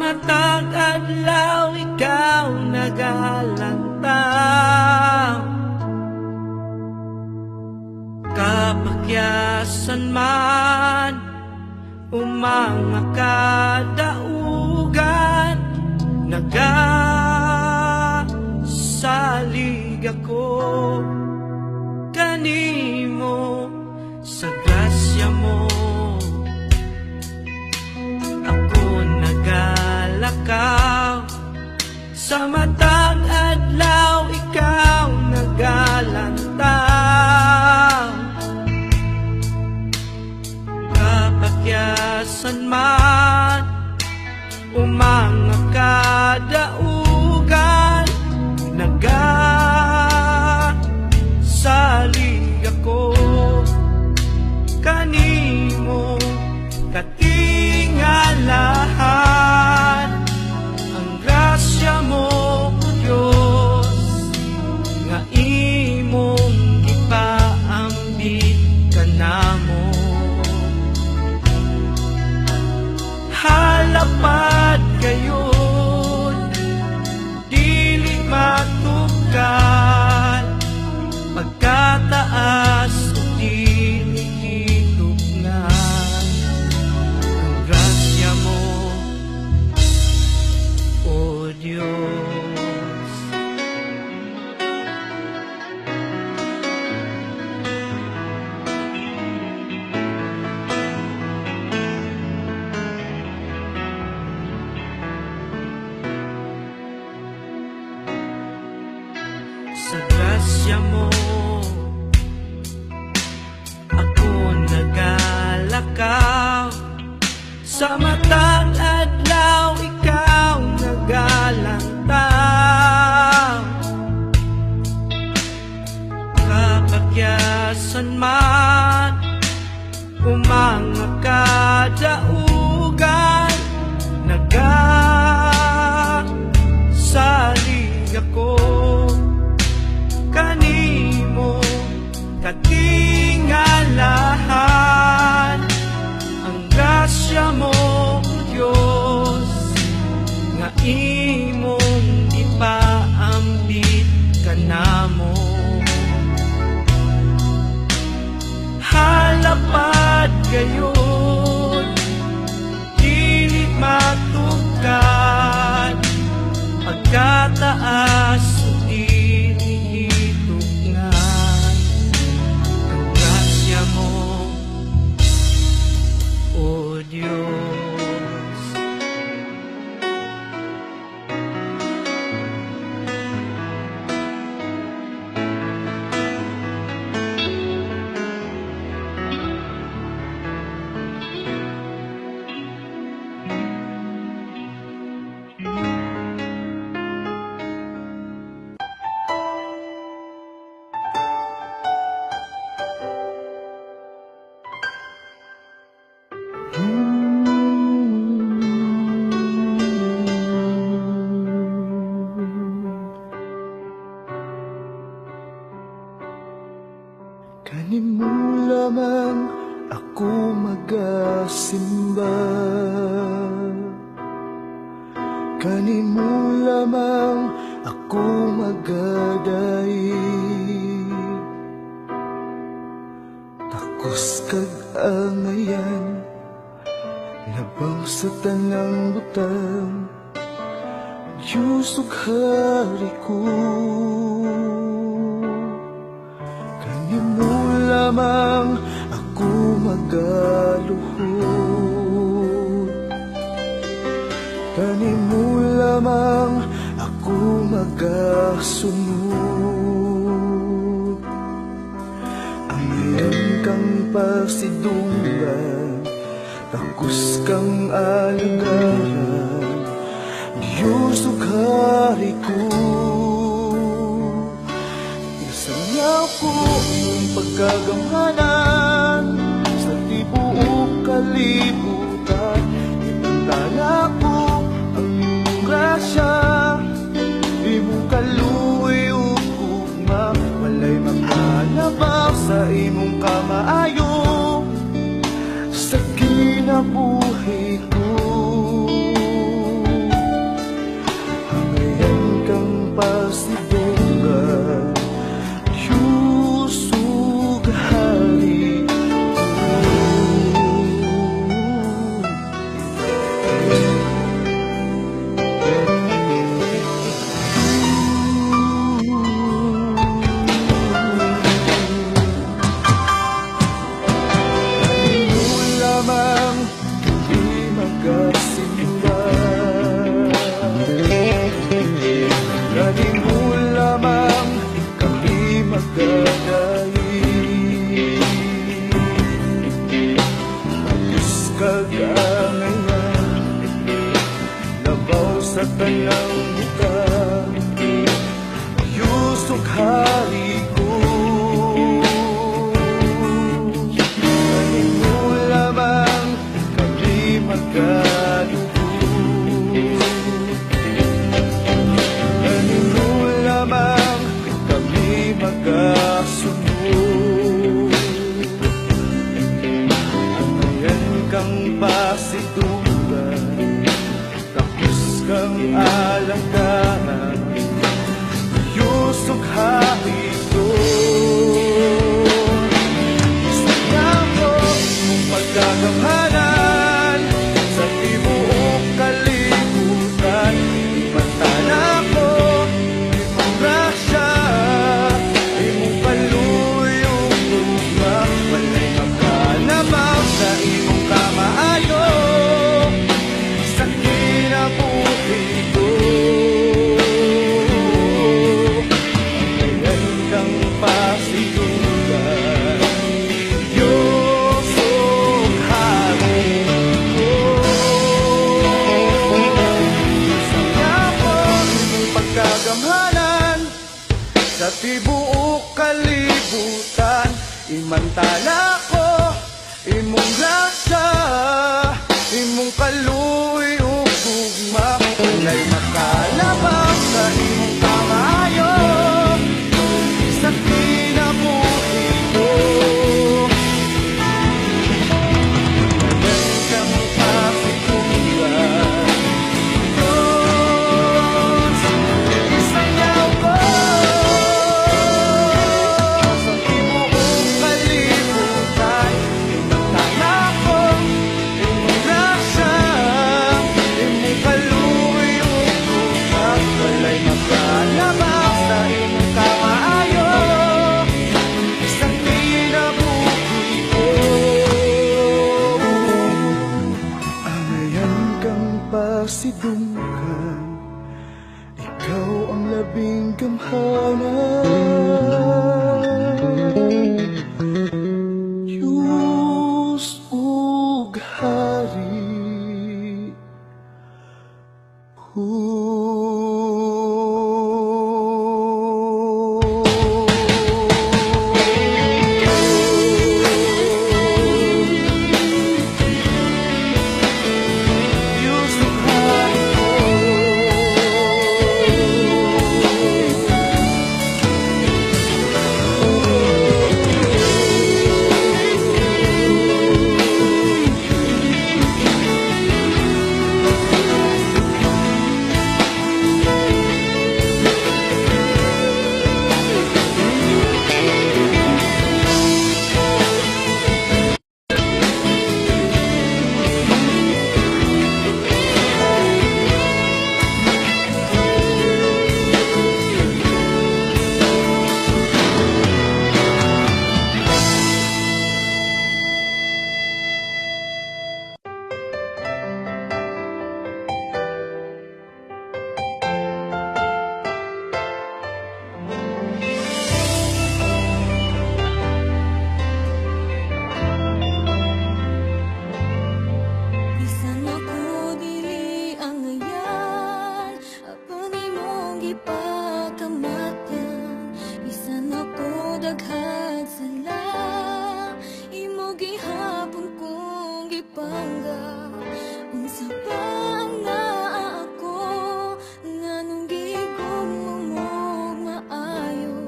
matag adlaw ikaw nagalantaw, kapakyasan man umanga kadaugan, nagasalig ako kanimo sa grasya mo. Ako nagalakaw sa matag adlaw ikaw nagalantaw, kapakyasan man umanga kadaugan, nagasalig ako kanimo katingalahan. Ang grasya mo o Diyos nga imong ipaambit kanamo, halapad kayon dili matukan, pagkataas o dili hitugnan. Ang grasya mo o Diyos. Sa grasya mo ako nagalakaw, sa matag adlaw ikaw nagalantaw, kapakyasan man umanga kadaugan, nagasalig ako kanimo katingalahan. Ang grasya mo Diyos nga imong ipaambit kanamo, halapad kayon dili matukan, pagkataas o dili hitugnan. Ang grasya mo o Diyos. Kanimo lamang ako magasimba, kanimo lamang ako magadaig, takos kag angayan labaw sa tanang butang, Diyos ug hari ko. Kanimo lamang ako magaluhod, kanimo lamang ako magasunod. Ayan kang pasidunggan, takos kang alagaran, Diyos ug hari ko. Isayaw ko iyong pagkagamhanan sa tibuok kalibutan, itantala ko ang iyong grasya, imong kaluoy ug ugma, walay makalabaw sa imong kamaayo sa kinabuhi ko. sa tanang buka, yusok hari ko. Kanino lamang kami magkadugo, kanino lamang kami magkasunod. Amayan kang pasitugan, tapos kang alangkahan, yusok hari ko. Sana ko pagkakamhanan sa tibuok kalibutan, imantala ko imong grasya, imong kaluyong tugma, walay makanabang sa imong kamaayo sa kinabuhi ko. Amayan kang pasitugan, yusok hari ko. Sana ko imong pagkagamhanan sa tibuok kalibutan, imantala ko imong grasya, imong kaluy ug tugma, walay makalabang sa imong kamaayo sa kinabuhi ko. Amayan kang pasitugan, Diyos, isayaw ko sa tibuok kalibutan, imantala ko imong grasya, imong kaluy ug tugma, walay makalabang sa imong kamaayo sa kinabuhi ko. Amayan kang pasidunggan, ikaw ang labing gamhanan, Diyos ug hari yusok hari Bisan ako dili ang ngayan, apang imong gipakamatyan. Bisan ako daghang sala, imo gihapon kong gipangga. Unsa pa nga ako, nganong gigugma mo maayo.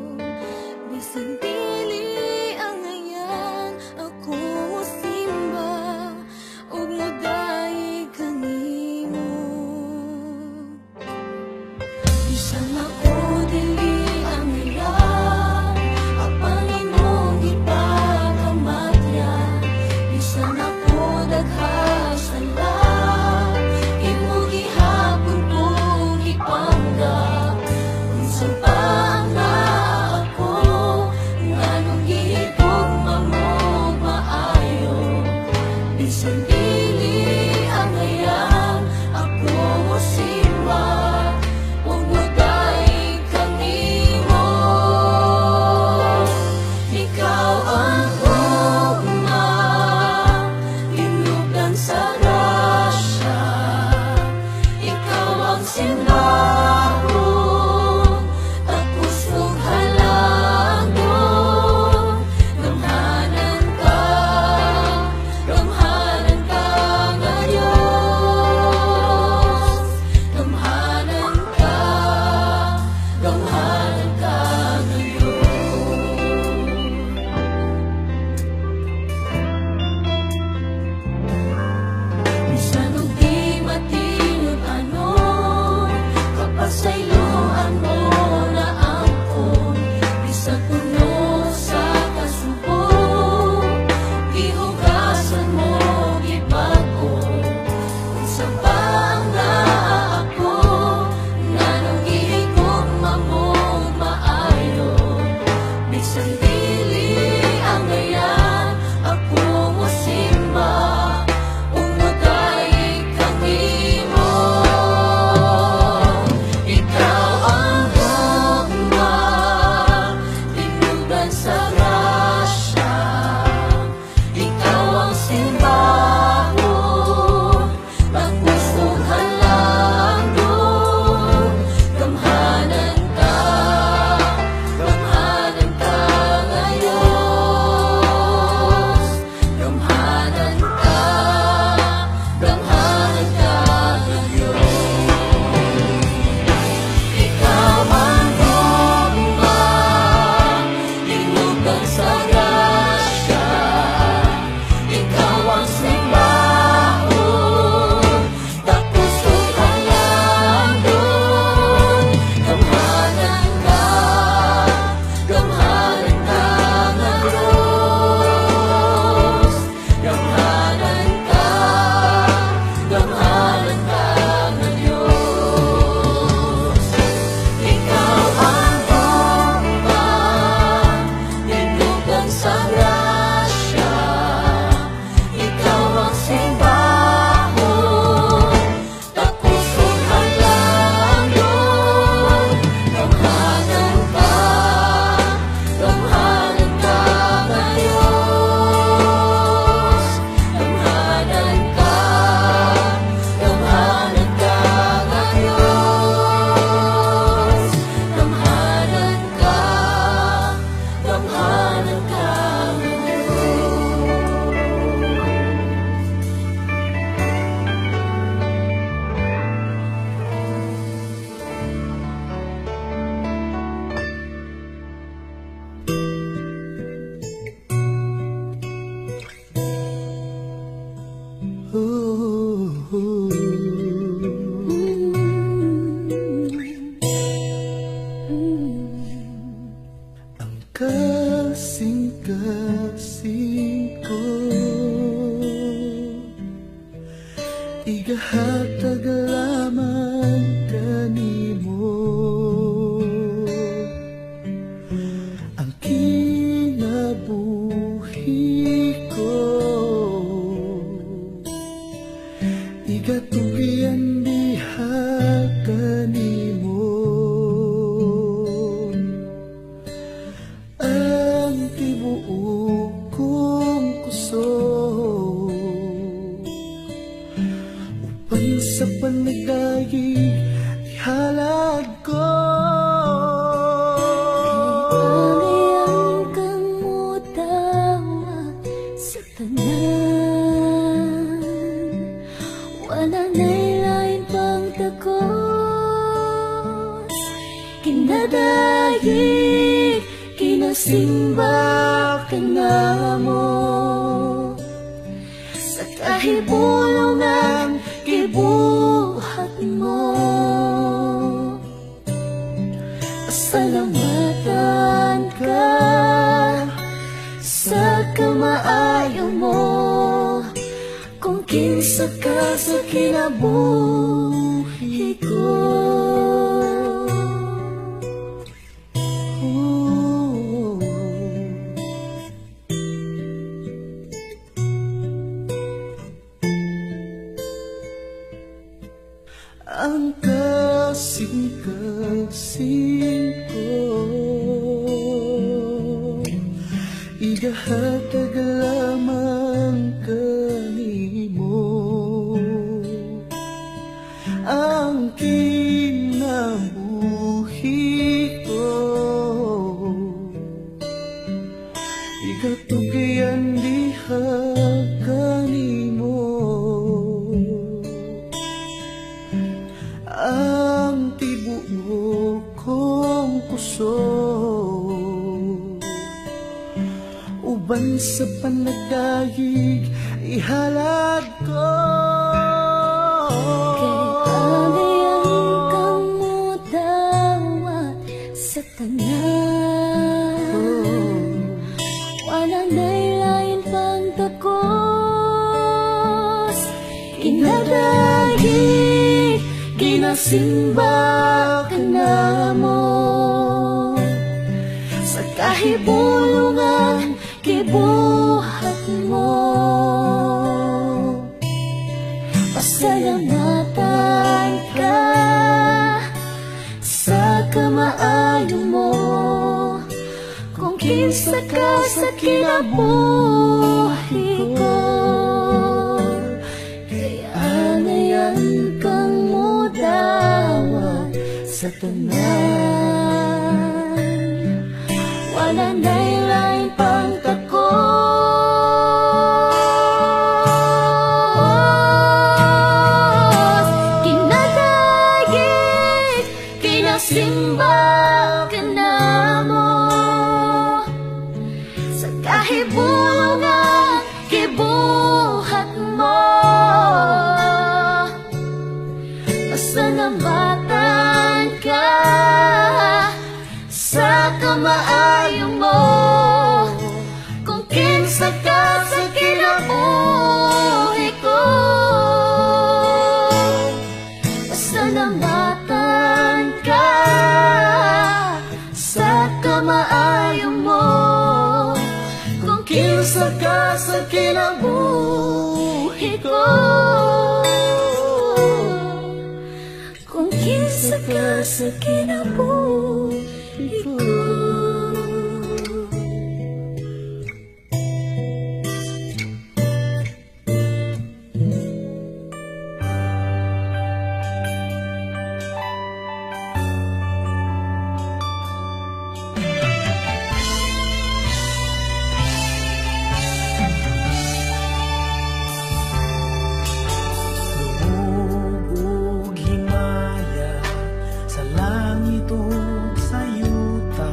Bisan dili ang ngayan, ako mosimba ug modaig kanimo. Bisan ako dili ang ngayan, apang imong gipakamatyan. Bisan ako daghang Igahatag lamang kanimo ang kinabuhi ko. Igatugyan diha kanimo ang tibuok kong kusog. Uban sa panagdayig ihalad ko. Kailangan kang mutawa sa tanan. Wala na'y lain pang takos. Kinadayig, kinasimba ka na mo. Sa kahibulungan, kibuhat mo. Pasalamatan ka sa kamaayo mo. Kung kinsa ka sa kinabuhi ko. Ang kasing-kasing ko igahatag lamang kanimo ang kinabuhi ko. Igatugyan diha kanimo ang tibuok kong kusog. Uban sa panagdayig ihalad ko. Kailangan kang mudawat sa tanan. Wala na'y lain pang takos. Kinadayig, kinasimba ka na mo. Sa kahibulungan, kibuhat mo. Pasalamatan ka sa kamaayo mo. Kung kinsa ka sa kinabuhi ko. Kaya ngayon kang mudawat sa tanan. Wala na'y lain pang takos. Kinadayig, kinasimba ka na mo. Sa kahibulungan, kibuhat mo. Pasalamatan ka sa kamaayo mo. Kung kinsa ka sa kinabuhi ko. Pasalamatan ka sa kamaayo mo. Kung kinsa ka sa kinabuhi ko. Kung kinsa ka sa kinabuhi ko. Lumubog himaya sa langit ug sa yuta.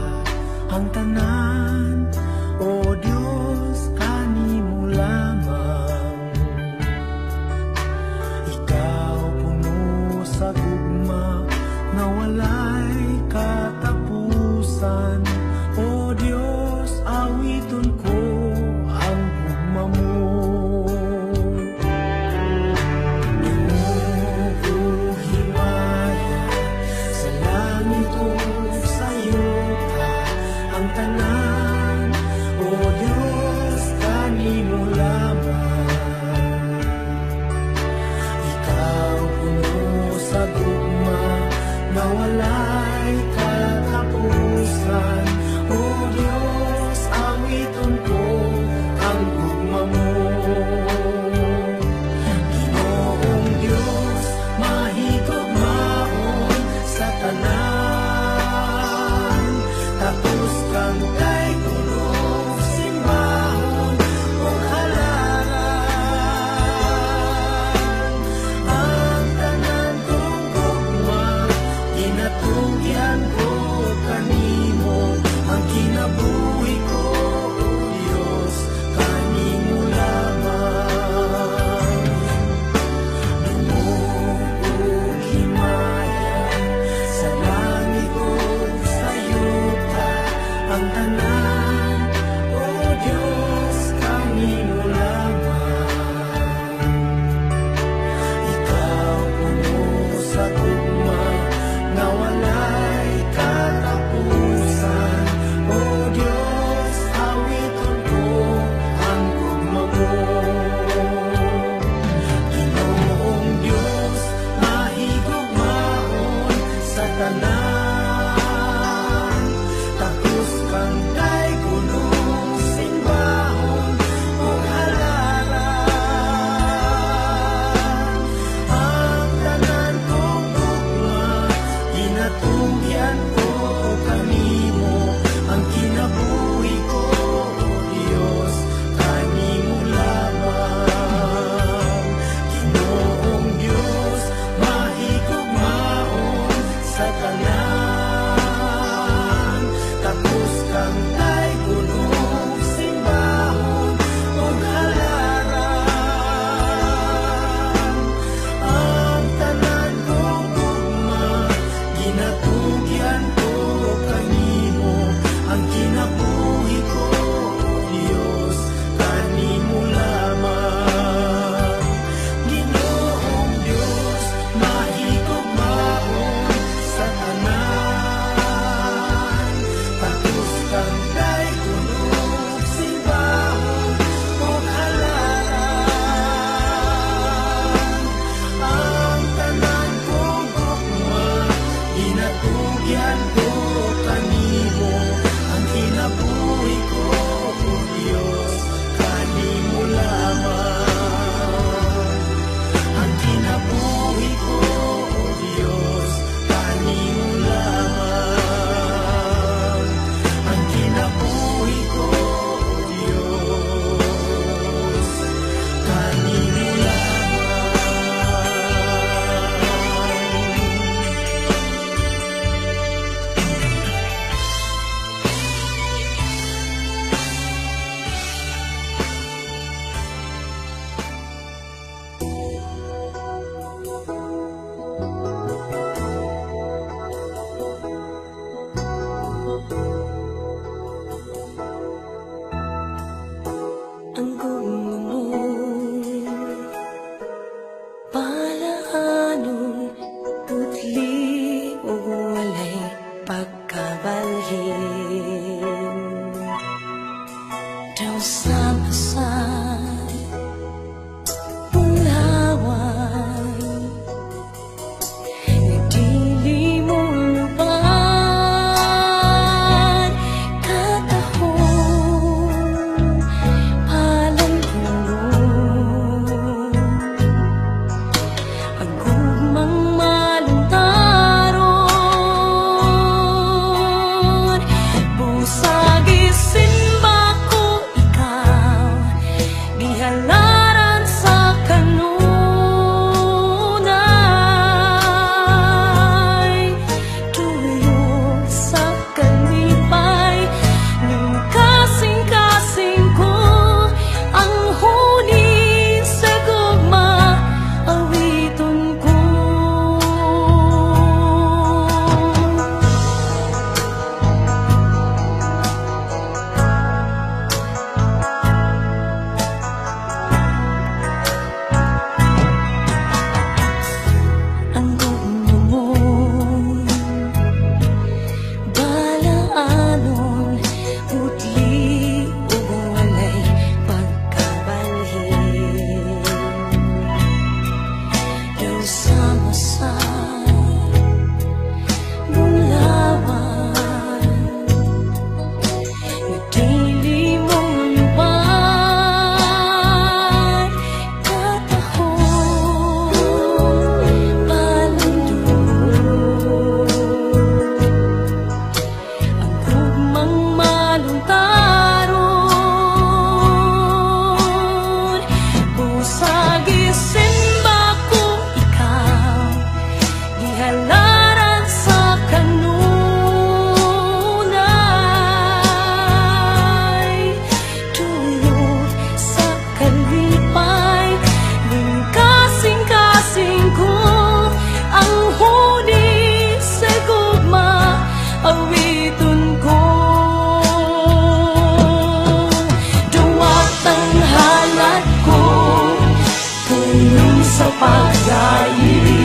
sa pagdaig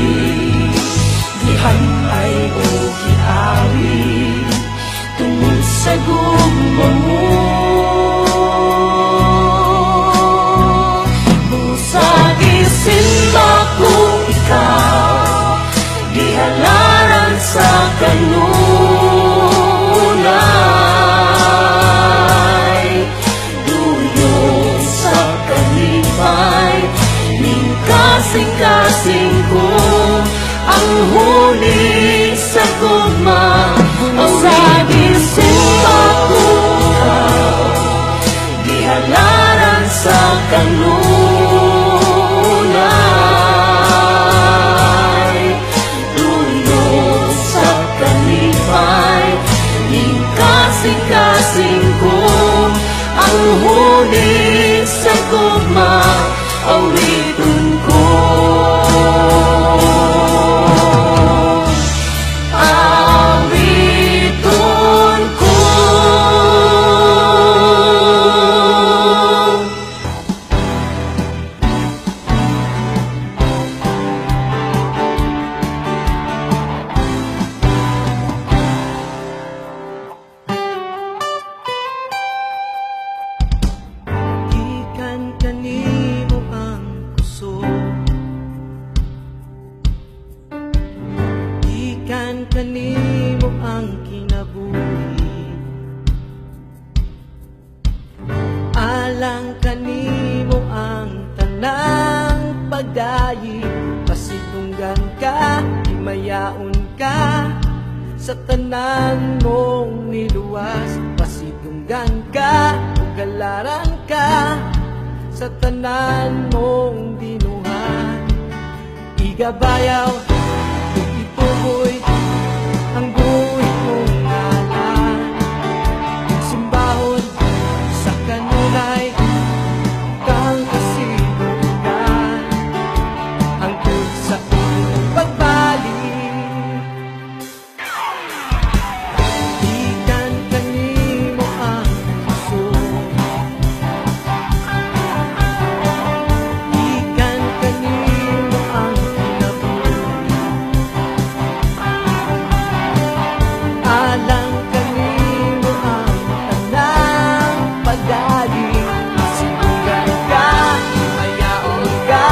dihan ay o giawi tungod sa gugma mo. Busa gisimba ko ikaw gihalaran sa kanunay duyong sa kalipay ning kasing-kasing ko ang huli sa gugma. Busa gisimba ko ikaw gihalaran sa kanunay duyong sa kalipay ning kasing-kasing ko ang huli sa gugma. Awiton ko, awiton ko. Ikan kanimo ang kusog, ikan kanimo ang kinabuhi, alang kanimo ang tanang pagdayi, pasidunggan ka, himayaon ka sa tanan mong niluwas, pasidunggan ka, ugalaran ka sa tanan mong dinuhan. Igabayaw, ituboy ang buhit mong ngalan, simbahon sa kanunay kang kasinungan, hangtod sa iyong pagbalik. Ikan kanimo ang kusog, ikan kanimo ang kinabuhi, alang kanimo ang tanang pagdaig, sinugan ka, himayaon ka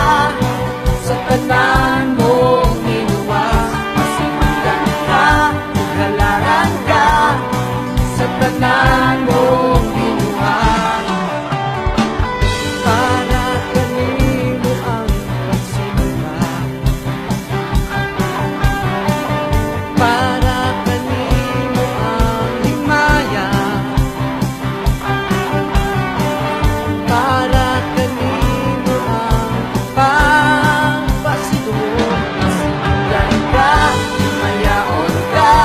sa tanan mong niluwas, sinugan ka, ugalaran ka sa tanan mong dinuhan. Para kanimo ang pagsimula, para kanimo ang himaya, para kanimo ang pagpasidungan. Masimulan ka, himayaon ka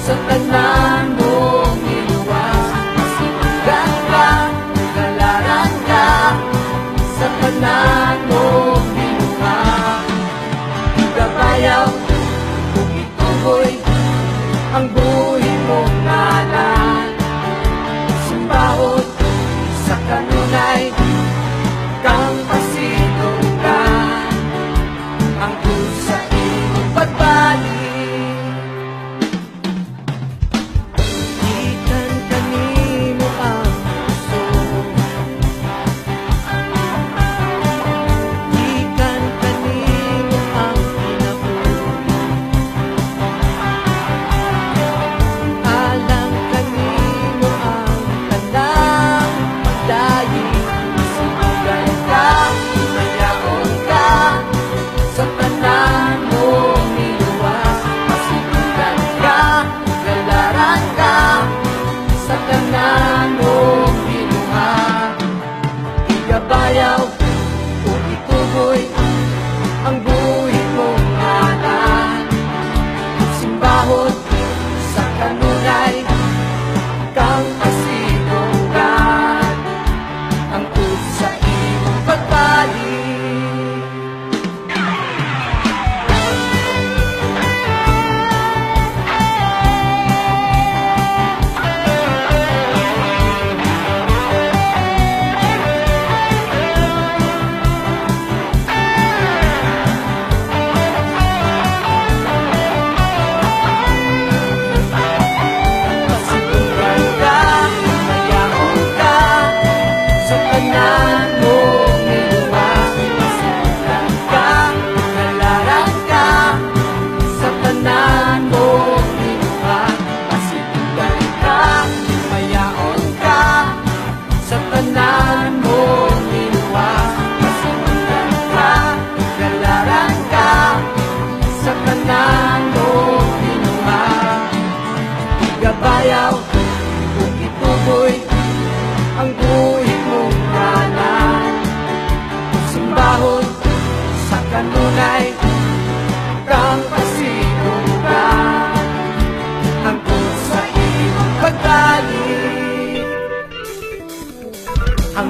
sa tanan mong niluwas, masimulan ka, ugalaran ka sa tanan mong dinuhan. Igabayaw, kung ituboy ang buhay mong ngalan, simbahon sa kanunay kang pasidunggan, hangtod sa iyong pagbalik. Ikan kanimo ang kusog,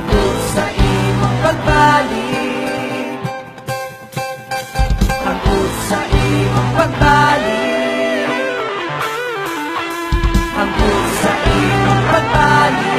hangtod sa imong pagbalik, hangtod sa imong pagbalik, hangtod sa imong pagbalik.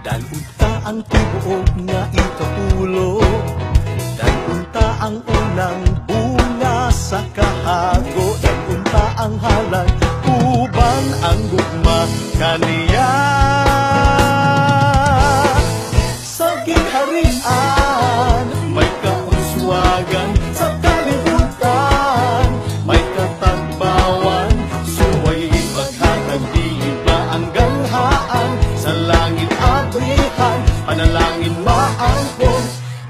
Dalunta ang tibuok nga ikapulo, dalunta ang unang bunga sa kahago, dalunta ang halan, uban ang gugma kaniya. Sa gingharian, may kauswagan, sa kalibutan, may katagbawan, suway paghatag di ba ang ganghaan, sa langit abrihan, panalangin maangkon,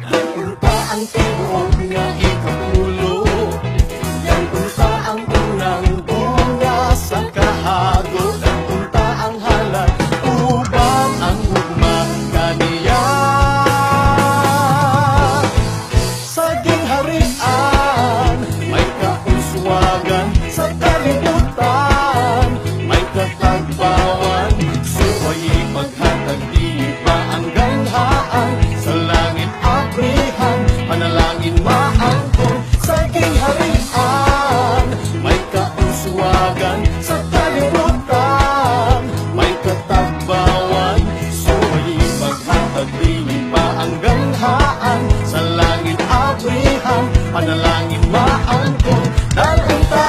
dalunta ang tibuok nga ikapulo, dalunta ang unang bunga sa kahago, dalunta ang halan, uban ang ugma kaniya. Sa gingharian, may kauswagan, sa kalibutan, may katagbawan, suway paghatag di ba ang ganghaan, sa langit abrihan, panalangin maangkon, sa gingharian, may kauswagan, sa kalibutan, may katagbawan, suway paghatag di ba ang ganghaan, sa langit abrihan, panalangin maangkon, dalunta.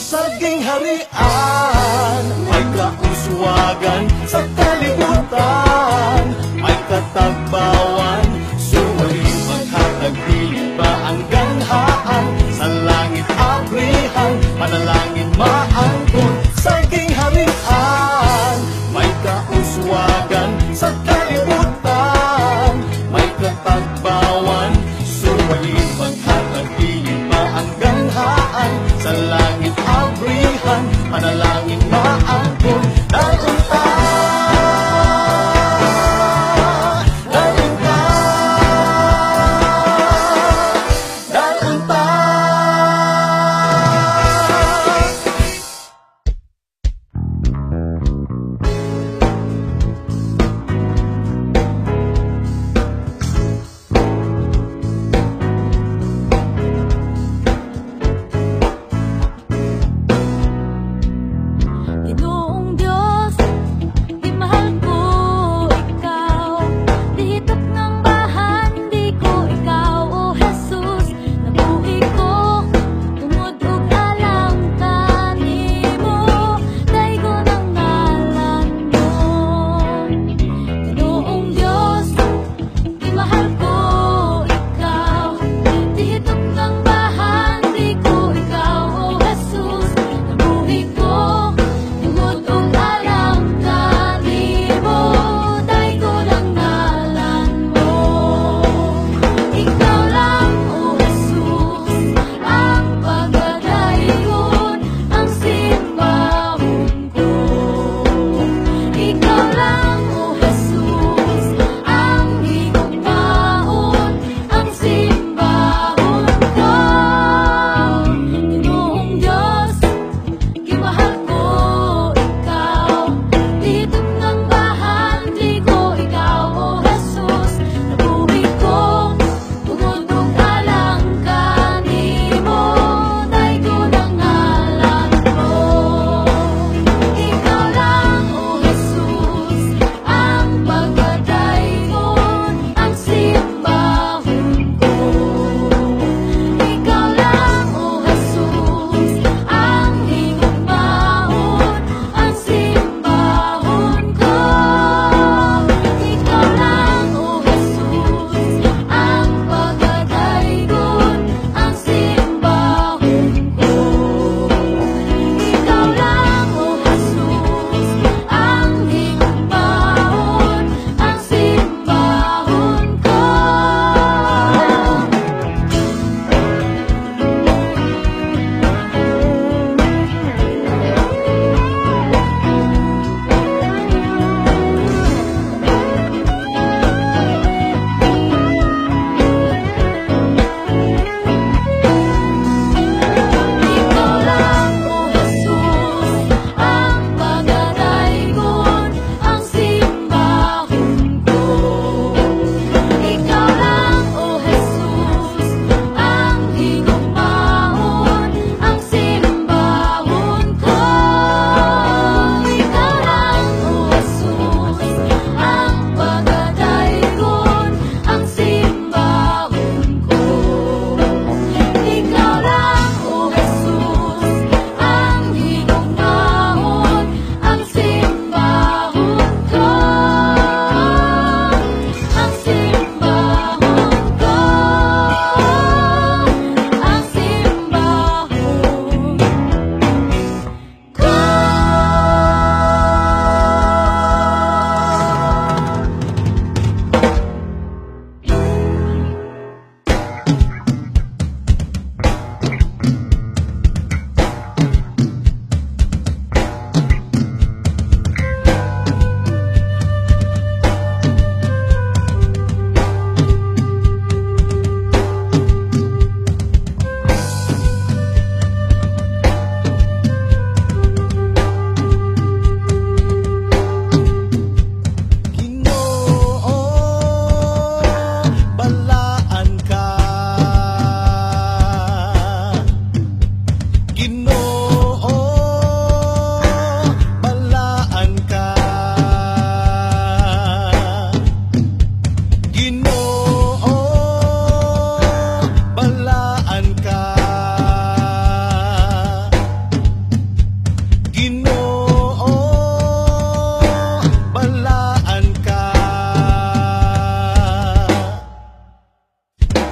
Sa gingharian, may kauswagan, sa kalibutan, may katagbawan, suway paghatag di ba ang ganghaan, sa langit abrihan, panalangin maangkon, sa gingharian, may kauswagan, sa kalibutan, may katagbawan, suway paghatag di ba ang ganghaan, sa langit abrihan, panalangin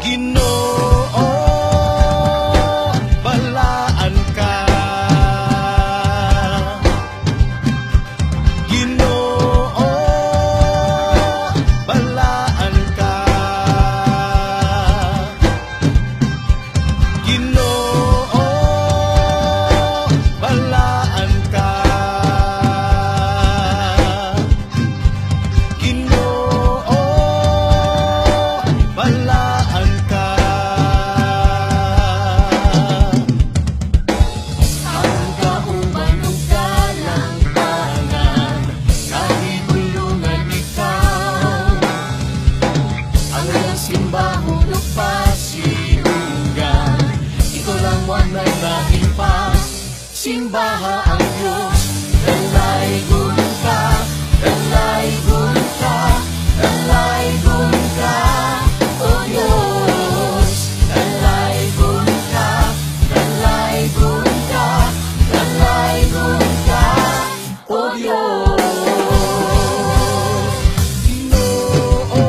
Ginoo, balaan ka. Ginoo, balaan ka. Ginoo, balaan ka. Ginoo, balaan ka. Ang kauban ug kalantanan, kahigulungan ikaw. Ang iyang simbahon ug pasilugan, ikaw lang wanay lain pa. Simbaha ang Diyos, dalaygon ka, dalaygon ka, dalaygon ka, O Diyos. Dalaygon ka, dalaygon ka, dalaygon ka, O Diyos. Ginoo,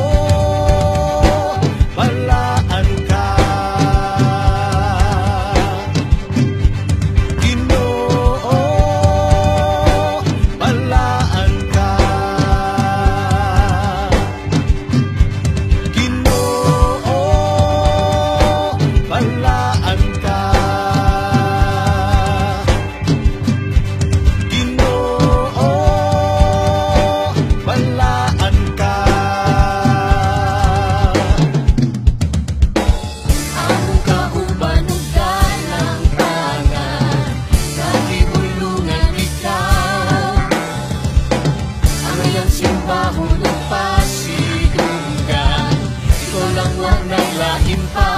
balaan ka. Ginoo, balaan ka. Ginoo, balaan ka. Ginoo, balaan ka. Ang kauban ug kalantanan, kahigulungan ikaw. Ang iyang simbahon ug pasilugan, ikaw lang wanay lain pa.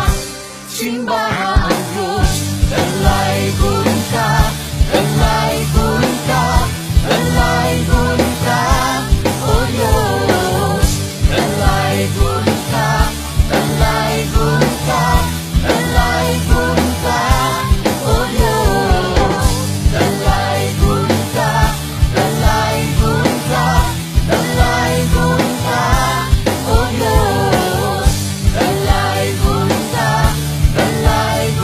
Simbaha ang Diyos, dalaygon ka, dalaygon ka, dalaygon ka, O Diyos. Dalaygon ka, dalaygon ka, dalaygon ka, O Diyos. Dalaygon ka, dalaygon ka, dalaygon ka, O Diyos. Dalaygon ka, dalaygon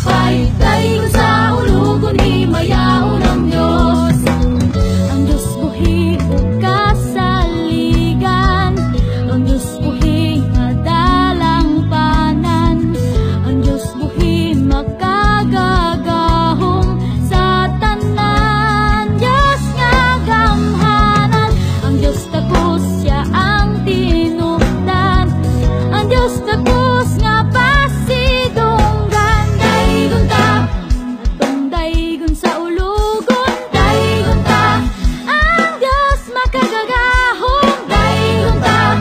kalipay, dayon sa ulugon himayaon ang Diyos. Ang Diyos buhi ug kasaligan, ang Diyos buhi madalang panan, ang Diyos buhi makagagahom sa tanan. Diyos nga gamhanan, ang Diyos takos siya ang tinupdan, ang Diyos takos nga pasidunggan. Daygon ta, atong daygon sa ulugon, daygon ta, ang Diyos makagagahom. Daygon ta,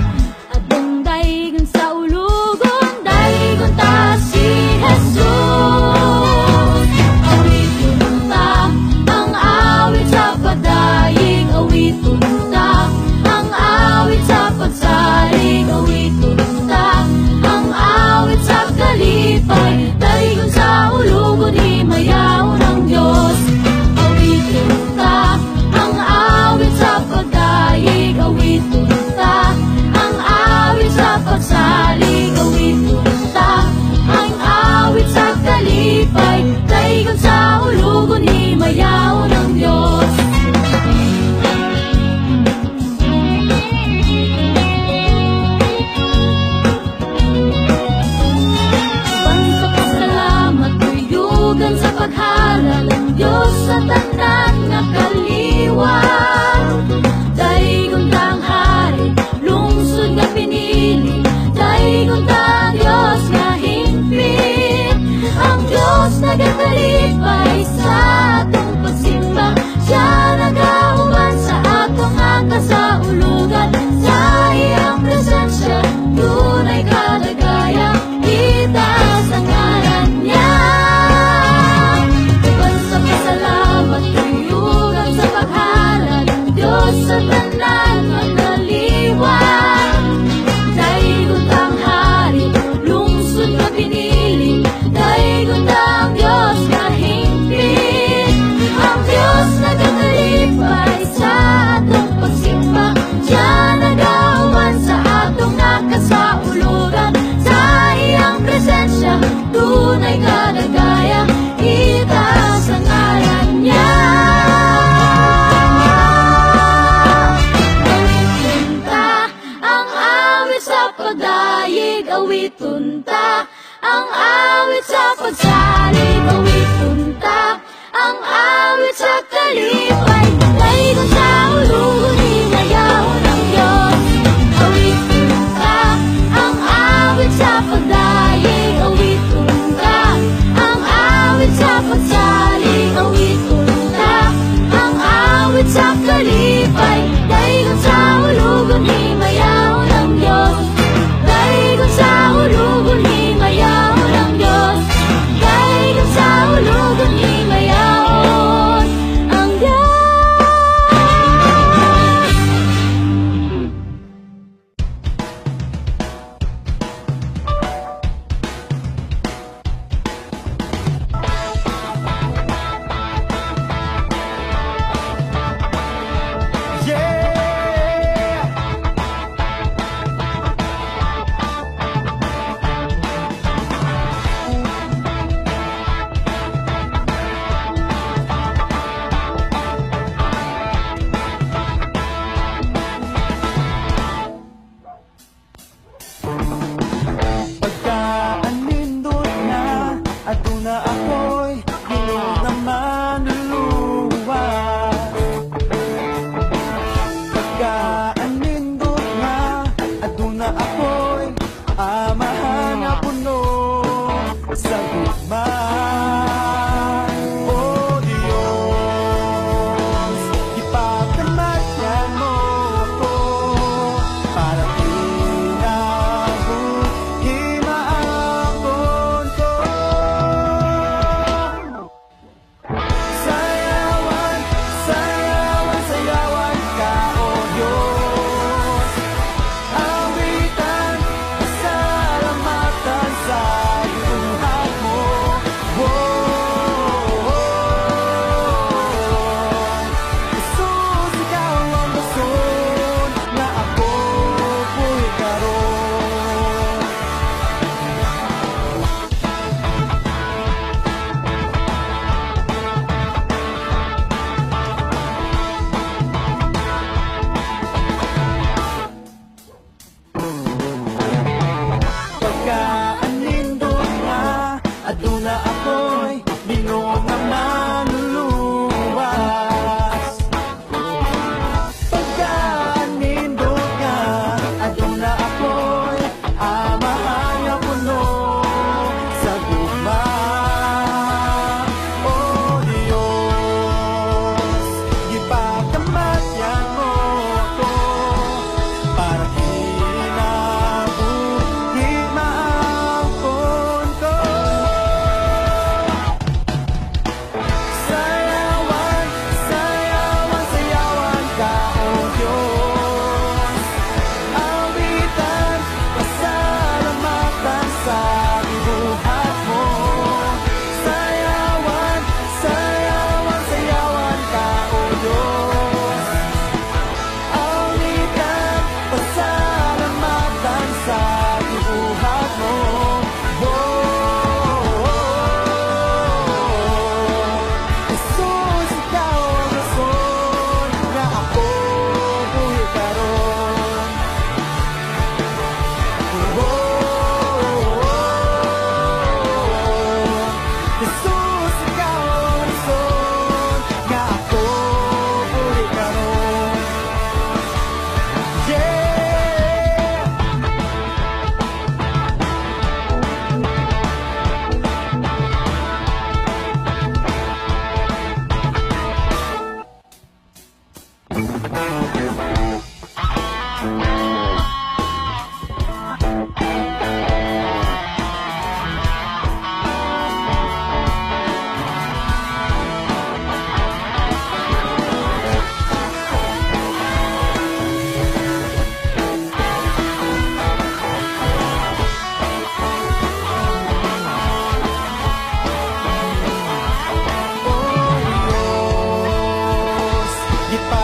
atong daygon sa ulugon, daygon ta si Jesus. Awiton ta ang awit sa pagdaig, awiton ta ang awit sa pagsalig, awiton ta ang awit sa kalipay, daygon sa ulugon himayaon ang Diyos. Awiton ta ang awit sa pagdaig, awiton ta ang awit sa pagsalig, awiton ta ang awit sa kalipay, daygon sa ulugon himayaon ang Diyos. Bangsa pasalamat tuyugan sa paghalal ang Diyos sa tanan nga kaliwat. Daygon tang hari, lungsod nga pinili, daygon tang Diyos nga hingpit. Ang Diyos nagakalipay sa atong pagsimba, siya nagauban sa atong nga kasaulugan. Sa iyang presensya, tunay kadagaya, itaas ang ngalan niya. Bangsa pasalamat tuyugan sa paghalal ang Diyos sa tanan nga kaliwat. Daygon tang hari, lungsod nga pinili, daygon tang Diyos nga hingpit. Ang Diyos nagakalipay sa atong pagsimba, siya nagauban sa atong nga kasaulugan. Sa iyang presensya, tunay kadagaya, itaas ang ngalan niya. Awiton ta ang awit sa pagdaig, awiton ta ang awit sa pagsalig, awiton ta ang awit sa kalipay, daygon sa ulugon himayaon ang Diyos. Awiton ta ang awit sa pagdaig, awiton ta ang awit sa pagsalig, awiton ta ang awit sa kalipay, daygon sa ulugon himayaon ang Diyos. Daygon sa ulugon himayaon ang Diyos, daygon sa ulugon himayaon ang Diyos.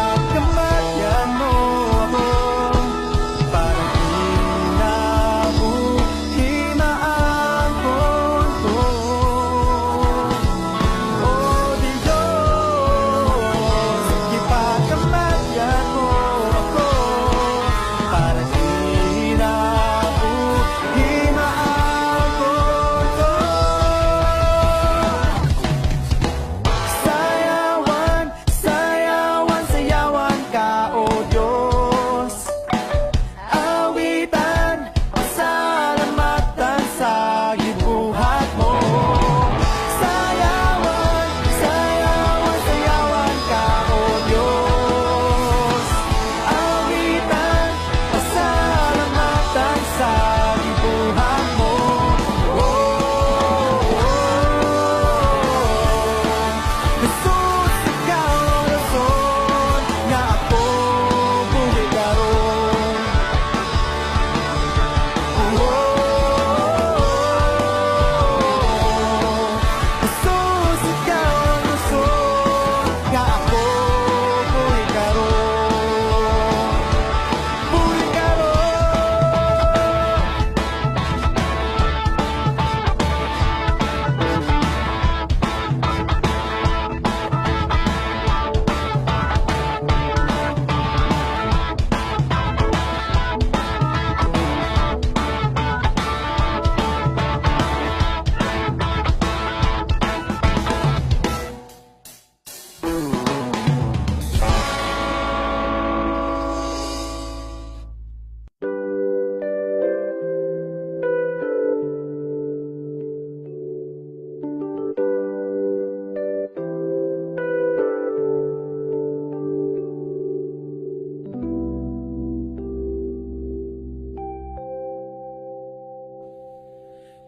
Ipagkamalayan mo ako, parang hinabuhinaan ko to. O Diyos, ipagkamalayan mo ako, parang hinabuhinaan ko to. Sayawan, sayawan, sayawan ka, O Diyos. Awitan, pasalamatan sa gibuhat mo. Sayawan, sayawan, sayawan ka, O Diyos. Awitan, pasalamatan sa gibuhat mo. Jesus, ikaw ang rason nga ako buhay karon. Jesus, ikaw ang rason nga ako buhay karon. Buhay karon.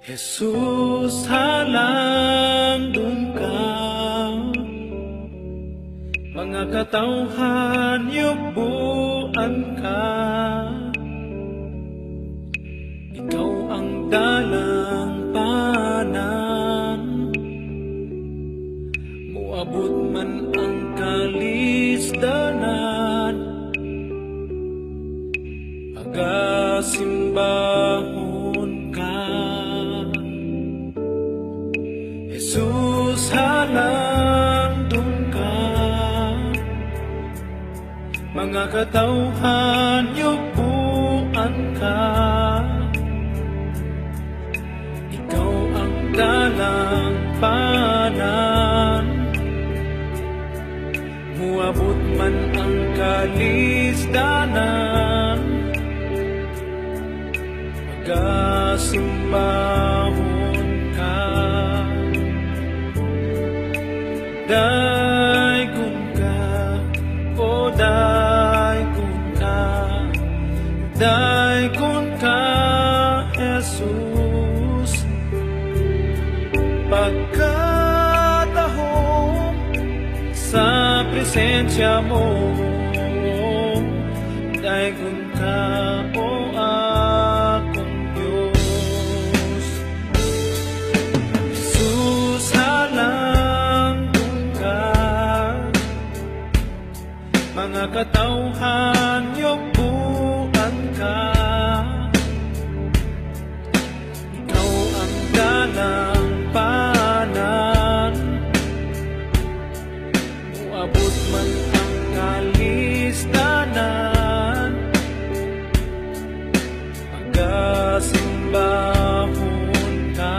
Jesus, halandong ka, mga katauhan, yubuan ka. Ikaw ang dalang panan, muabot man ang kalisdanan. Agasimbahon ka, Jesus, halandong ka, mga katauhan, yubuan ka. Ikaw ang dalang panan, muabot man ang kalisdanan. Magasimbahon ka, daygon ka, o daygon ka, daygon ka, Jesus. Pagkatahong sa presensya mo, daygon ka, o akong Diyos. Jesus, halandong ka, mga katauhan, yubuan ka. Ikaw ang dalang panan, muabot man ang kalisdanan. Magasimbahon ka,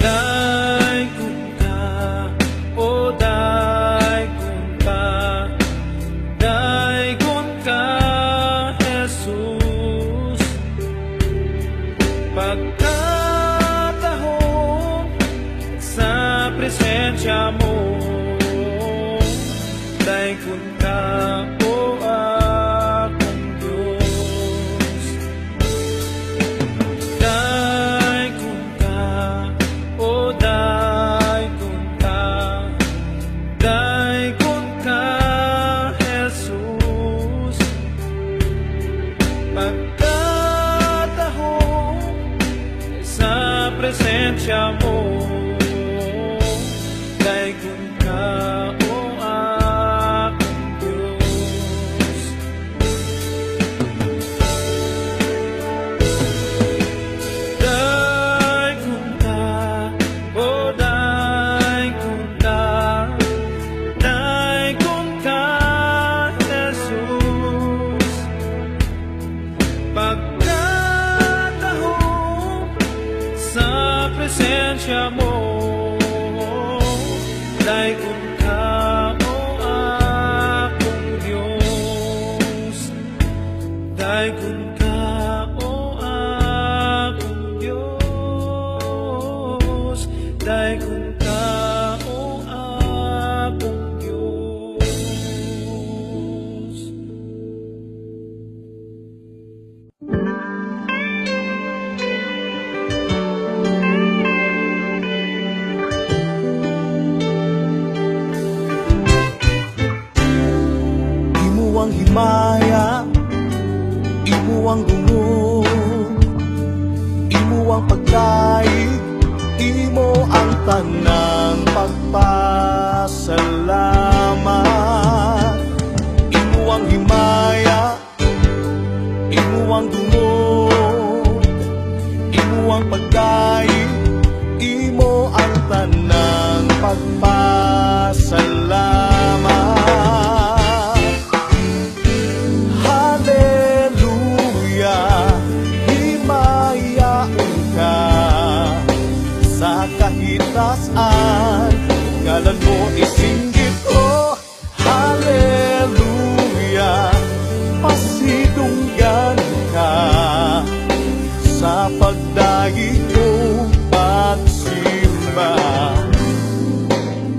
daygon ka, o daygon ka, daygon ang himaya, imo ang dungo, imo ang pagdaig, imo ang tanang pagpasalamat. Imo ang himaya, imo ang dungo, imo ang pagdaig, imo ang tanang pagpasalamat. Hallelujah, himayaon ka sa kahitasan, ngalan mo isinggit ko. Hallelujah, pasidunggan ka sa pagdaig mo pagsimba.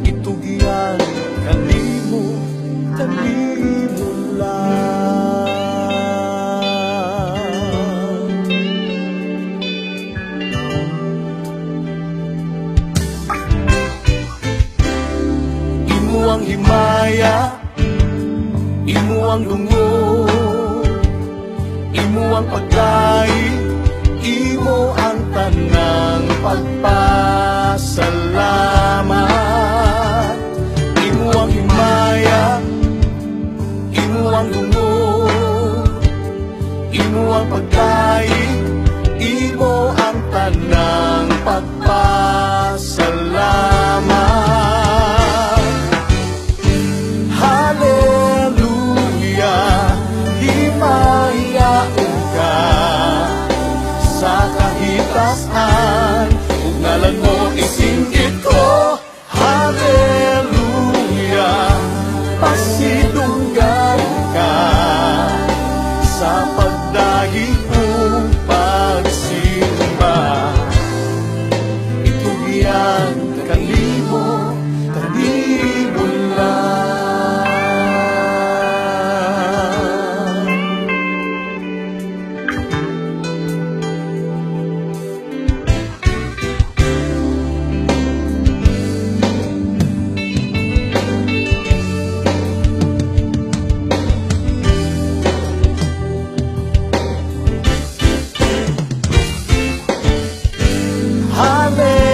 Itugyan kanimo, kanimo lang. Imo ang himaya, imo ang dungo, imo ang pagdaig, imo ang tanang pagpasalamat. Imo ang himaya, imo ang dungo, imo ang pagdaig, imo ang tanang pagpasalamat. Hallelujah, himayaon ka sa kahitasan, ug ngalan mo isinggit ko. Hallelujah, pasidunggan ka sa pagdaig mo pagsimba. Itugyan kanimo, kanimo lang.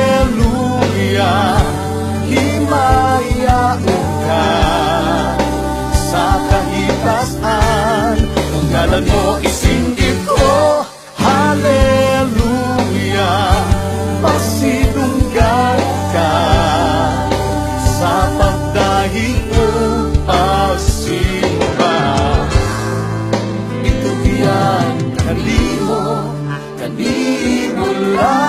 Hallelujah, himayaon ka sa kahitasan, ang ngalan mo isinggit ko. Hallelujah, pasidunggan ka sa pagdaig mo pagsimba. Itugyan kanimo, kanimo lang.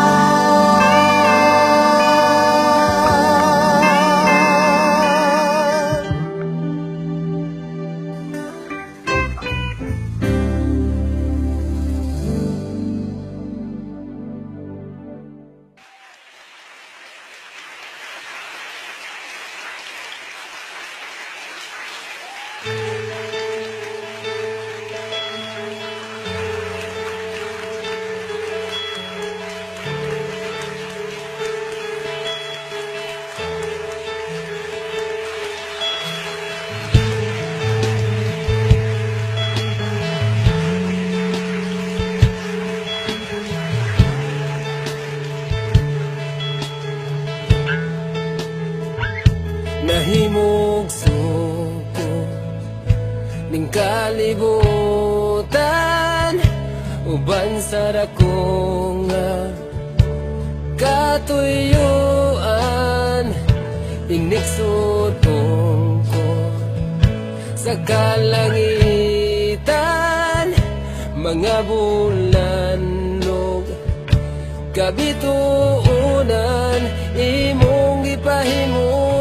Nahimog suko ning kalibutan, uban sa dako nga katuyuan, inigsutong ko sa kalangitan, mga bulanlog kabituunan, imong ipahimutan.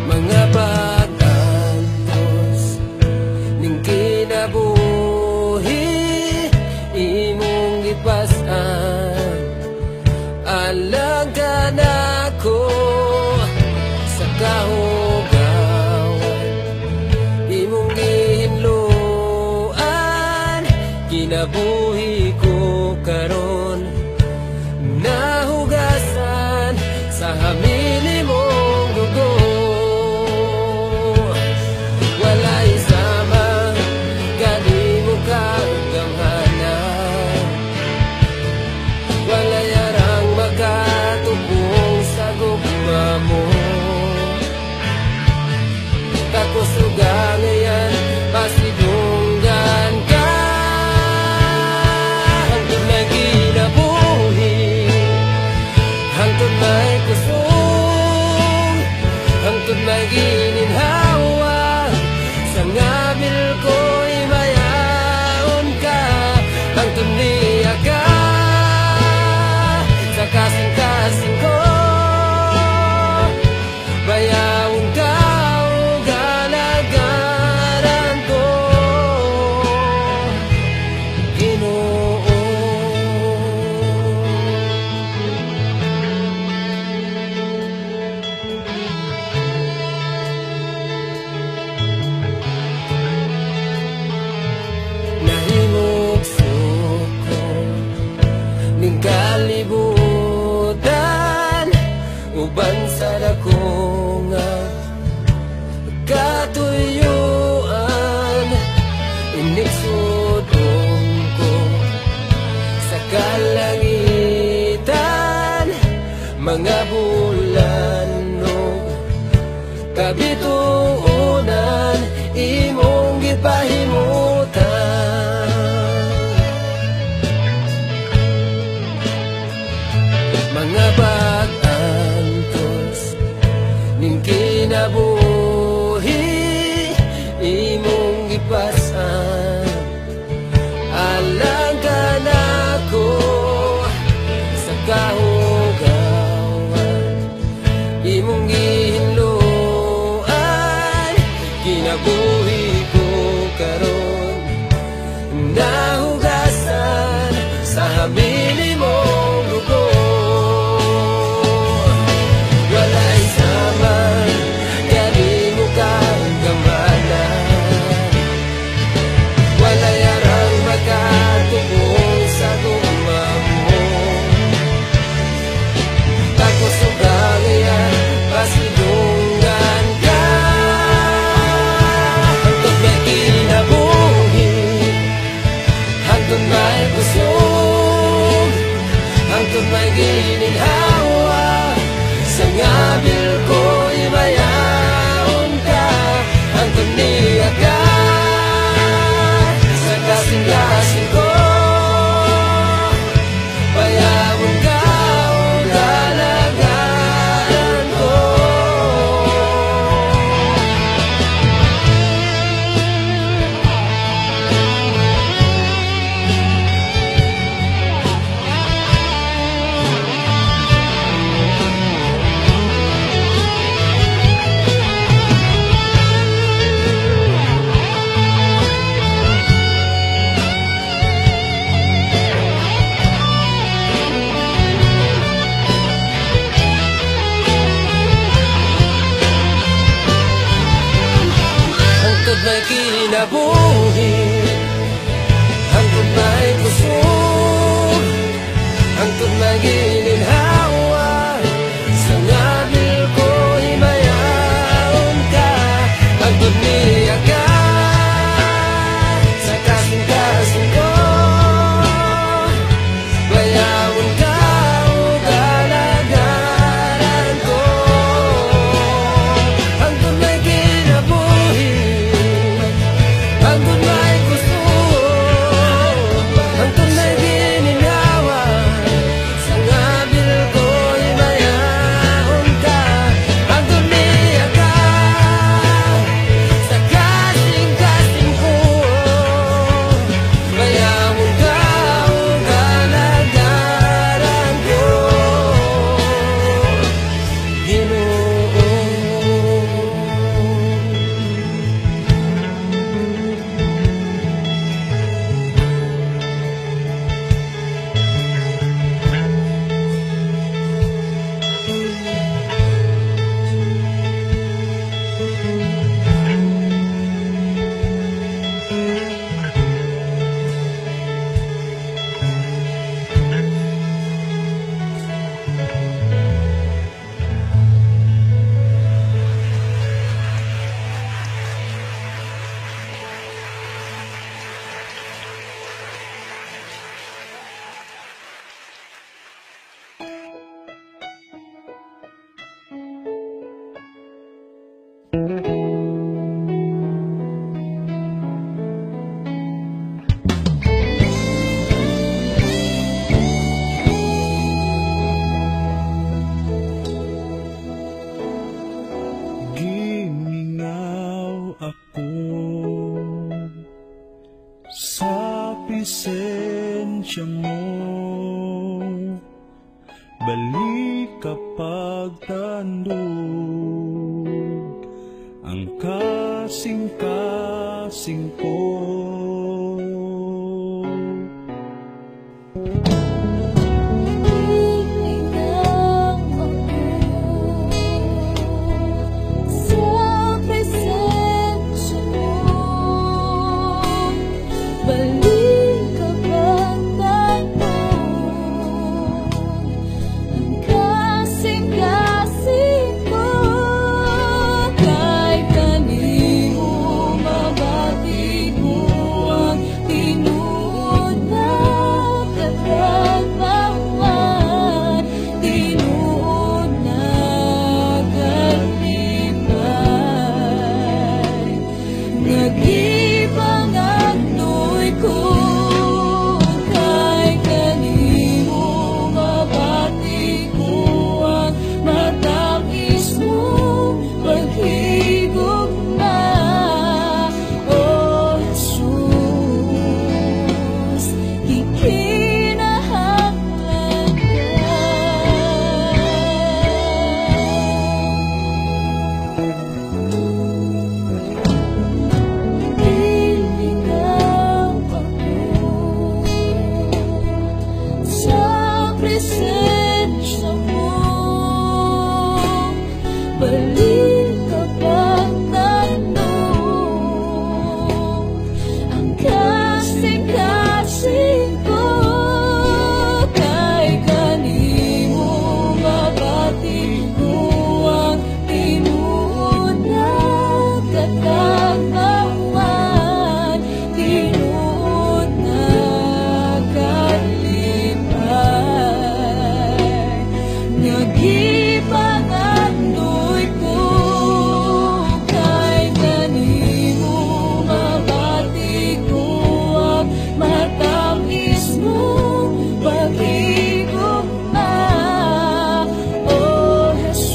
Mga pag-antos ning kinabuhi, imong ipasan, alagan ako sa kahugawan, imong gihinluan, kinabuhi ko karon, nahugasan sa hamili mo. mga bulan no kabituunan imong gipahimutan. Mga pag-antos ning kinabuhi imong gipasan alang ka nako sa kahugawan imong gihinluan kinabuhi ko karon nahugasan sa hamili mong lugo. Walay saman kani mo kang gamanan, walay arang makatubong sa tugma mo. Takos o galaya pasidungan ka hangtod may kinabuhi, hangtod may kusog, hangtod may gininhawa sa ngabil ko imayaon ka hangtod niya ka sa kasing-kasing ko payawon ka o dalagaran ko. Hangtod may kinabuhi, hangtod may kusog, hangtod may gininhawa sa ngabil ko himayaon ka hangtod niya ka sa kasing-kasing ko bayawon ka o galagaran ko. Hangtod may kinabuhi, hangtod may gusto, hangtod may gininhawa sa ngabil ko imayaon ka hangtod niya ka sa kasing-kasing ko bayawon ka o galagaran ko. Ginoo. Gimingaw ako sa presensya mo, balik kapag tandog ang kasing-kasing ko. Hilingang ako sa presensya mo, balik kapag tandog ang kasing-kasing ko. Kahit kanino mabati ko sa mo. Balik kapag tanong ang kasing-kasing ko kay kanimo mabati ko ang tinuod na katagbawan, tinuod na kalipay. Nagipangandoy ko kay kanimo mabati ko ang matamis mong paghigugma. O Jesus,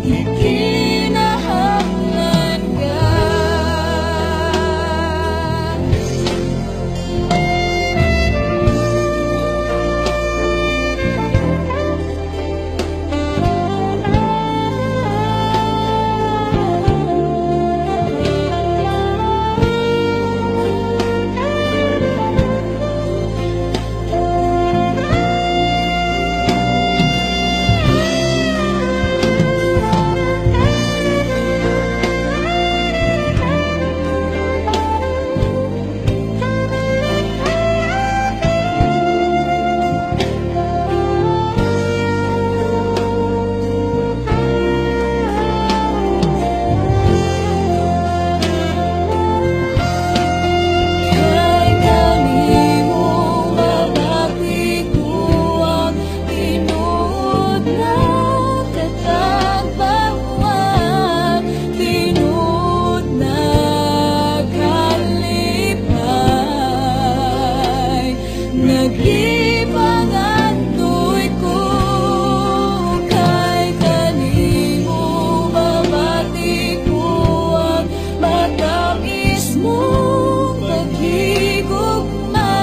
ikinahanglan ka. Kay kanimo mabati ko ang tinuod na katagbawan, tinuod na kalipay. Nagipangandoy ko kay kanimo mabati ko ang matamis mong paghigugma.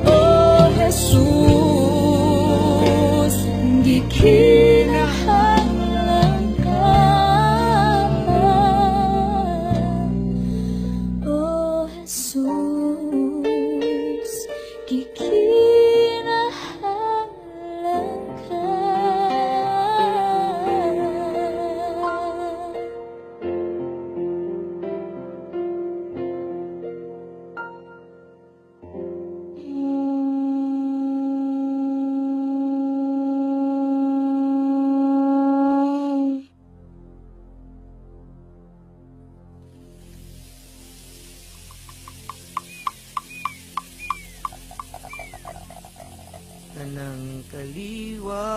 O Jesus, gikinahanglan ka. O Jesus, gikinahanglan ka. Tanang kaliwa,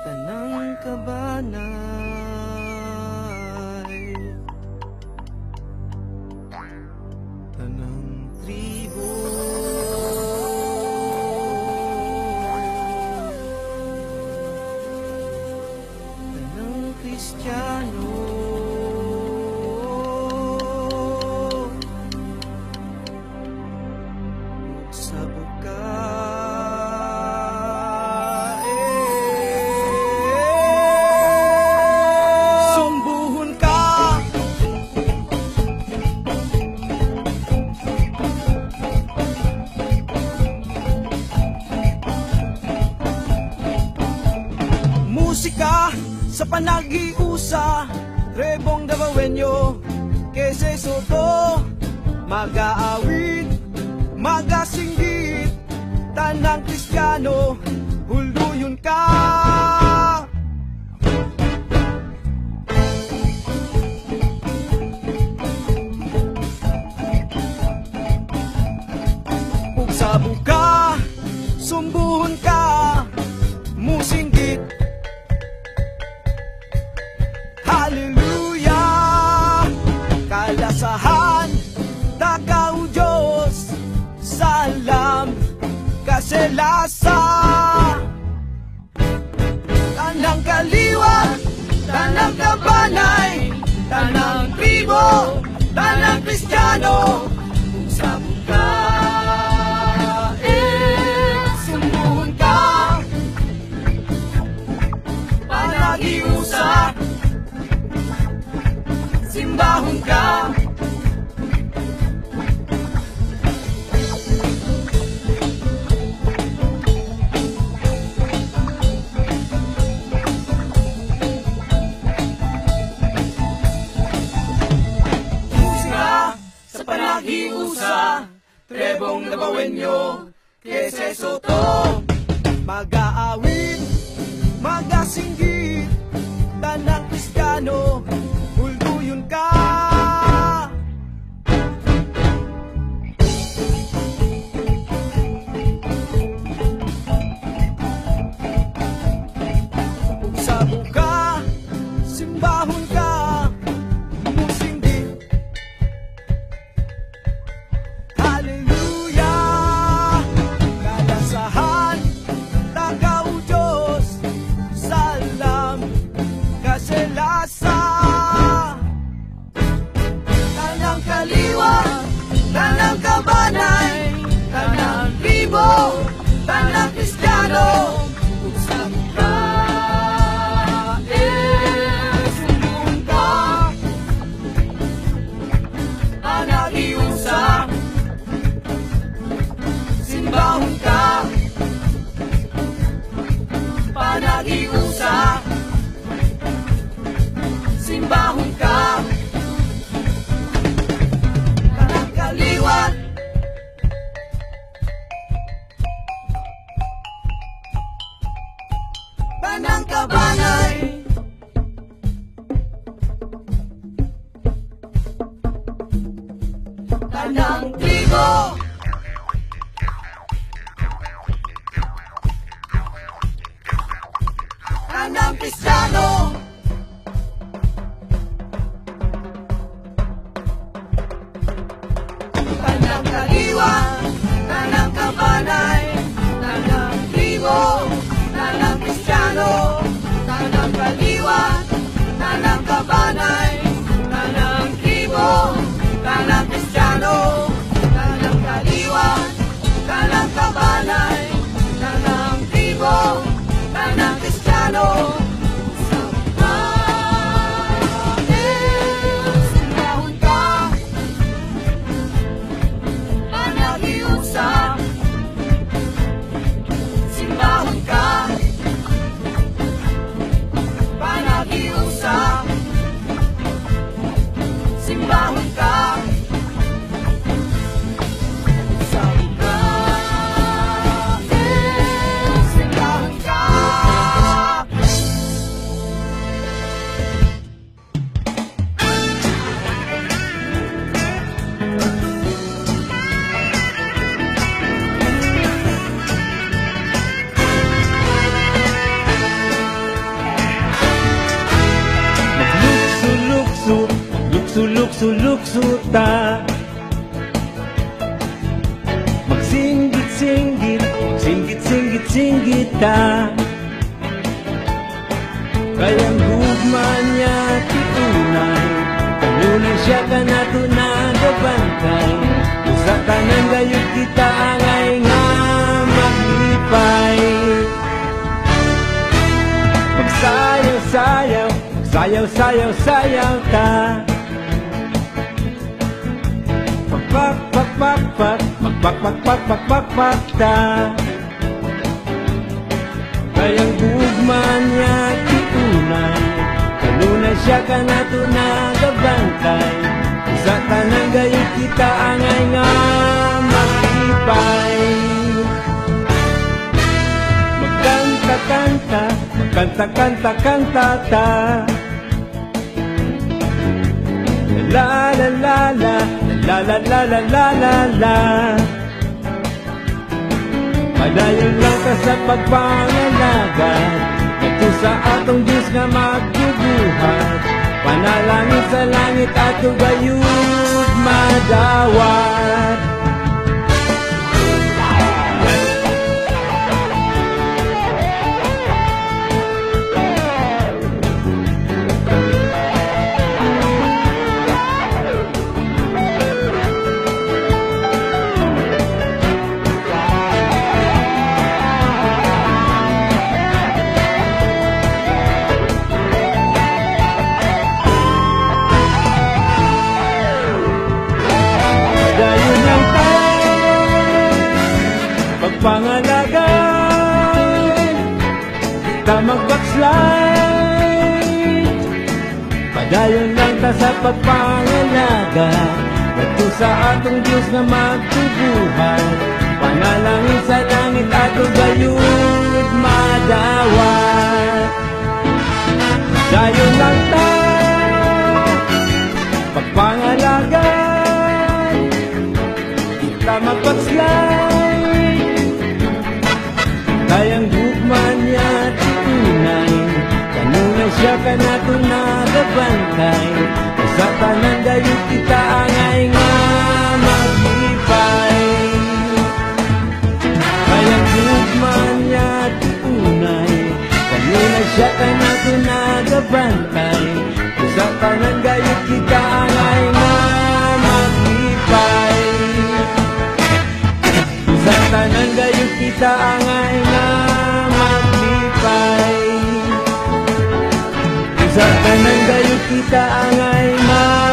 tanang kabanay, tanang tribo, tanang Kristiyano, sa bukae. Sumbuhon ka, musika sa panag-iusa, Rebong Davaoenyo, Quezon Soto, mag-aawit, magasinggit, tanang Kristiyano, huluyon ka. Ug sa buka, sumbuhon ka, musinggit, hallelujah, kalasahan, takaw Diyos, salam, kaselasa. Tanang kaliwa, tanang kabanay, tanang tribo, tanang Kristiyano, kung sa bukae, sumbuhon ka, panag-iusa, simbahon ka, Panagiusa, Trebong Nabawenyo, Quezon Soto. Mag-aawit, mag-asinggit, tanang Kristiyano, hulduyon ka. Sabo ka, simbahon ka, musindi. Hallelujah! Kalasahan, tagaw Diyos, salam, kaselasa. Tanang kaliwa, tanang kabanay, tanang tribo, tanang Kristiyano. Usap ka, sumbong ka, panagiusa, simbahon ka, panagiusa, simbahon ka. Tanang kaliwat, tanang kabanay, tanang tribo, tanang Kristiyano. Tanang kaliwa, tanang kabanay, tanang tribo, tanang Kristiyano. Tanang kaliwa, tanang kabanay, tanang tribo, tanang Kristiyano. Tanang kaliwa, tanang kabanay, tanang tribo, tanang Kristiyano. Simbahon ka, panagiusa, simbahon ka, panagiusa, simbahon ka. Simbahon ka. Maglukso-lukso, lukso-lukso-lukso ta. Magsinggit-singgit, singgit-singgit-singgit ta. Kayang gugma niya titunay, kanunay siya ka na to nagabantay. Usa ka nang gayud kita angay nga maglipay. Magsayaw-sayaw, sayaw-sayaw-sayaw ta. Pak-pak-pak-pak, mag-pak-pak-pak-pak-pak ta. Kayang gugma niya titunay, kanunay siya ka na to nagabantay. Sa tanang gayud kita angay nga maglipay. Magkanta-kanta, magkanta-kanta-kanta ta. La la la la la la la la la la la. Padayon lang ka sa pagpangalagat, ito sa atong Diyos nga magbubuhat. Panalangin sa langit at gayud madawat. Pangalagan, ta mag-backslide. Padayon lang ta sa pagpangalaga, Ngadto sa atong Diyos nga magtubuhay, panalangin sa langit ato gayud madawat. Dayon lang ta pagpangalagan, kita magpagslay, kayang gugman niya tunay, kanuna siya ka nato nagabantay, sa tanan gayud kita angay nga maglipay. Kayang gugman niya tunay, kanuna siya ka nato nagabantay, sa tanan gayud kita angay nga maglipay. Sa tanan gayud kita angay nga maglipay. Sa tanan gayud kita angay maglipay.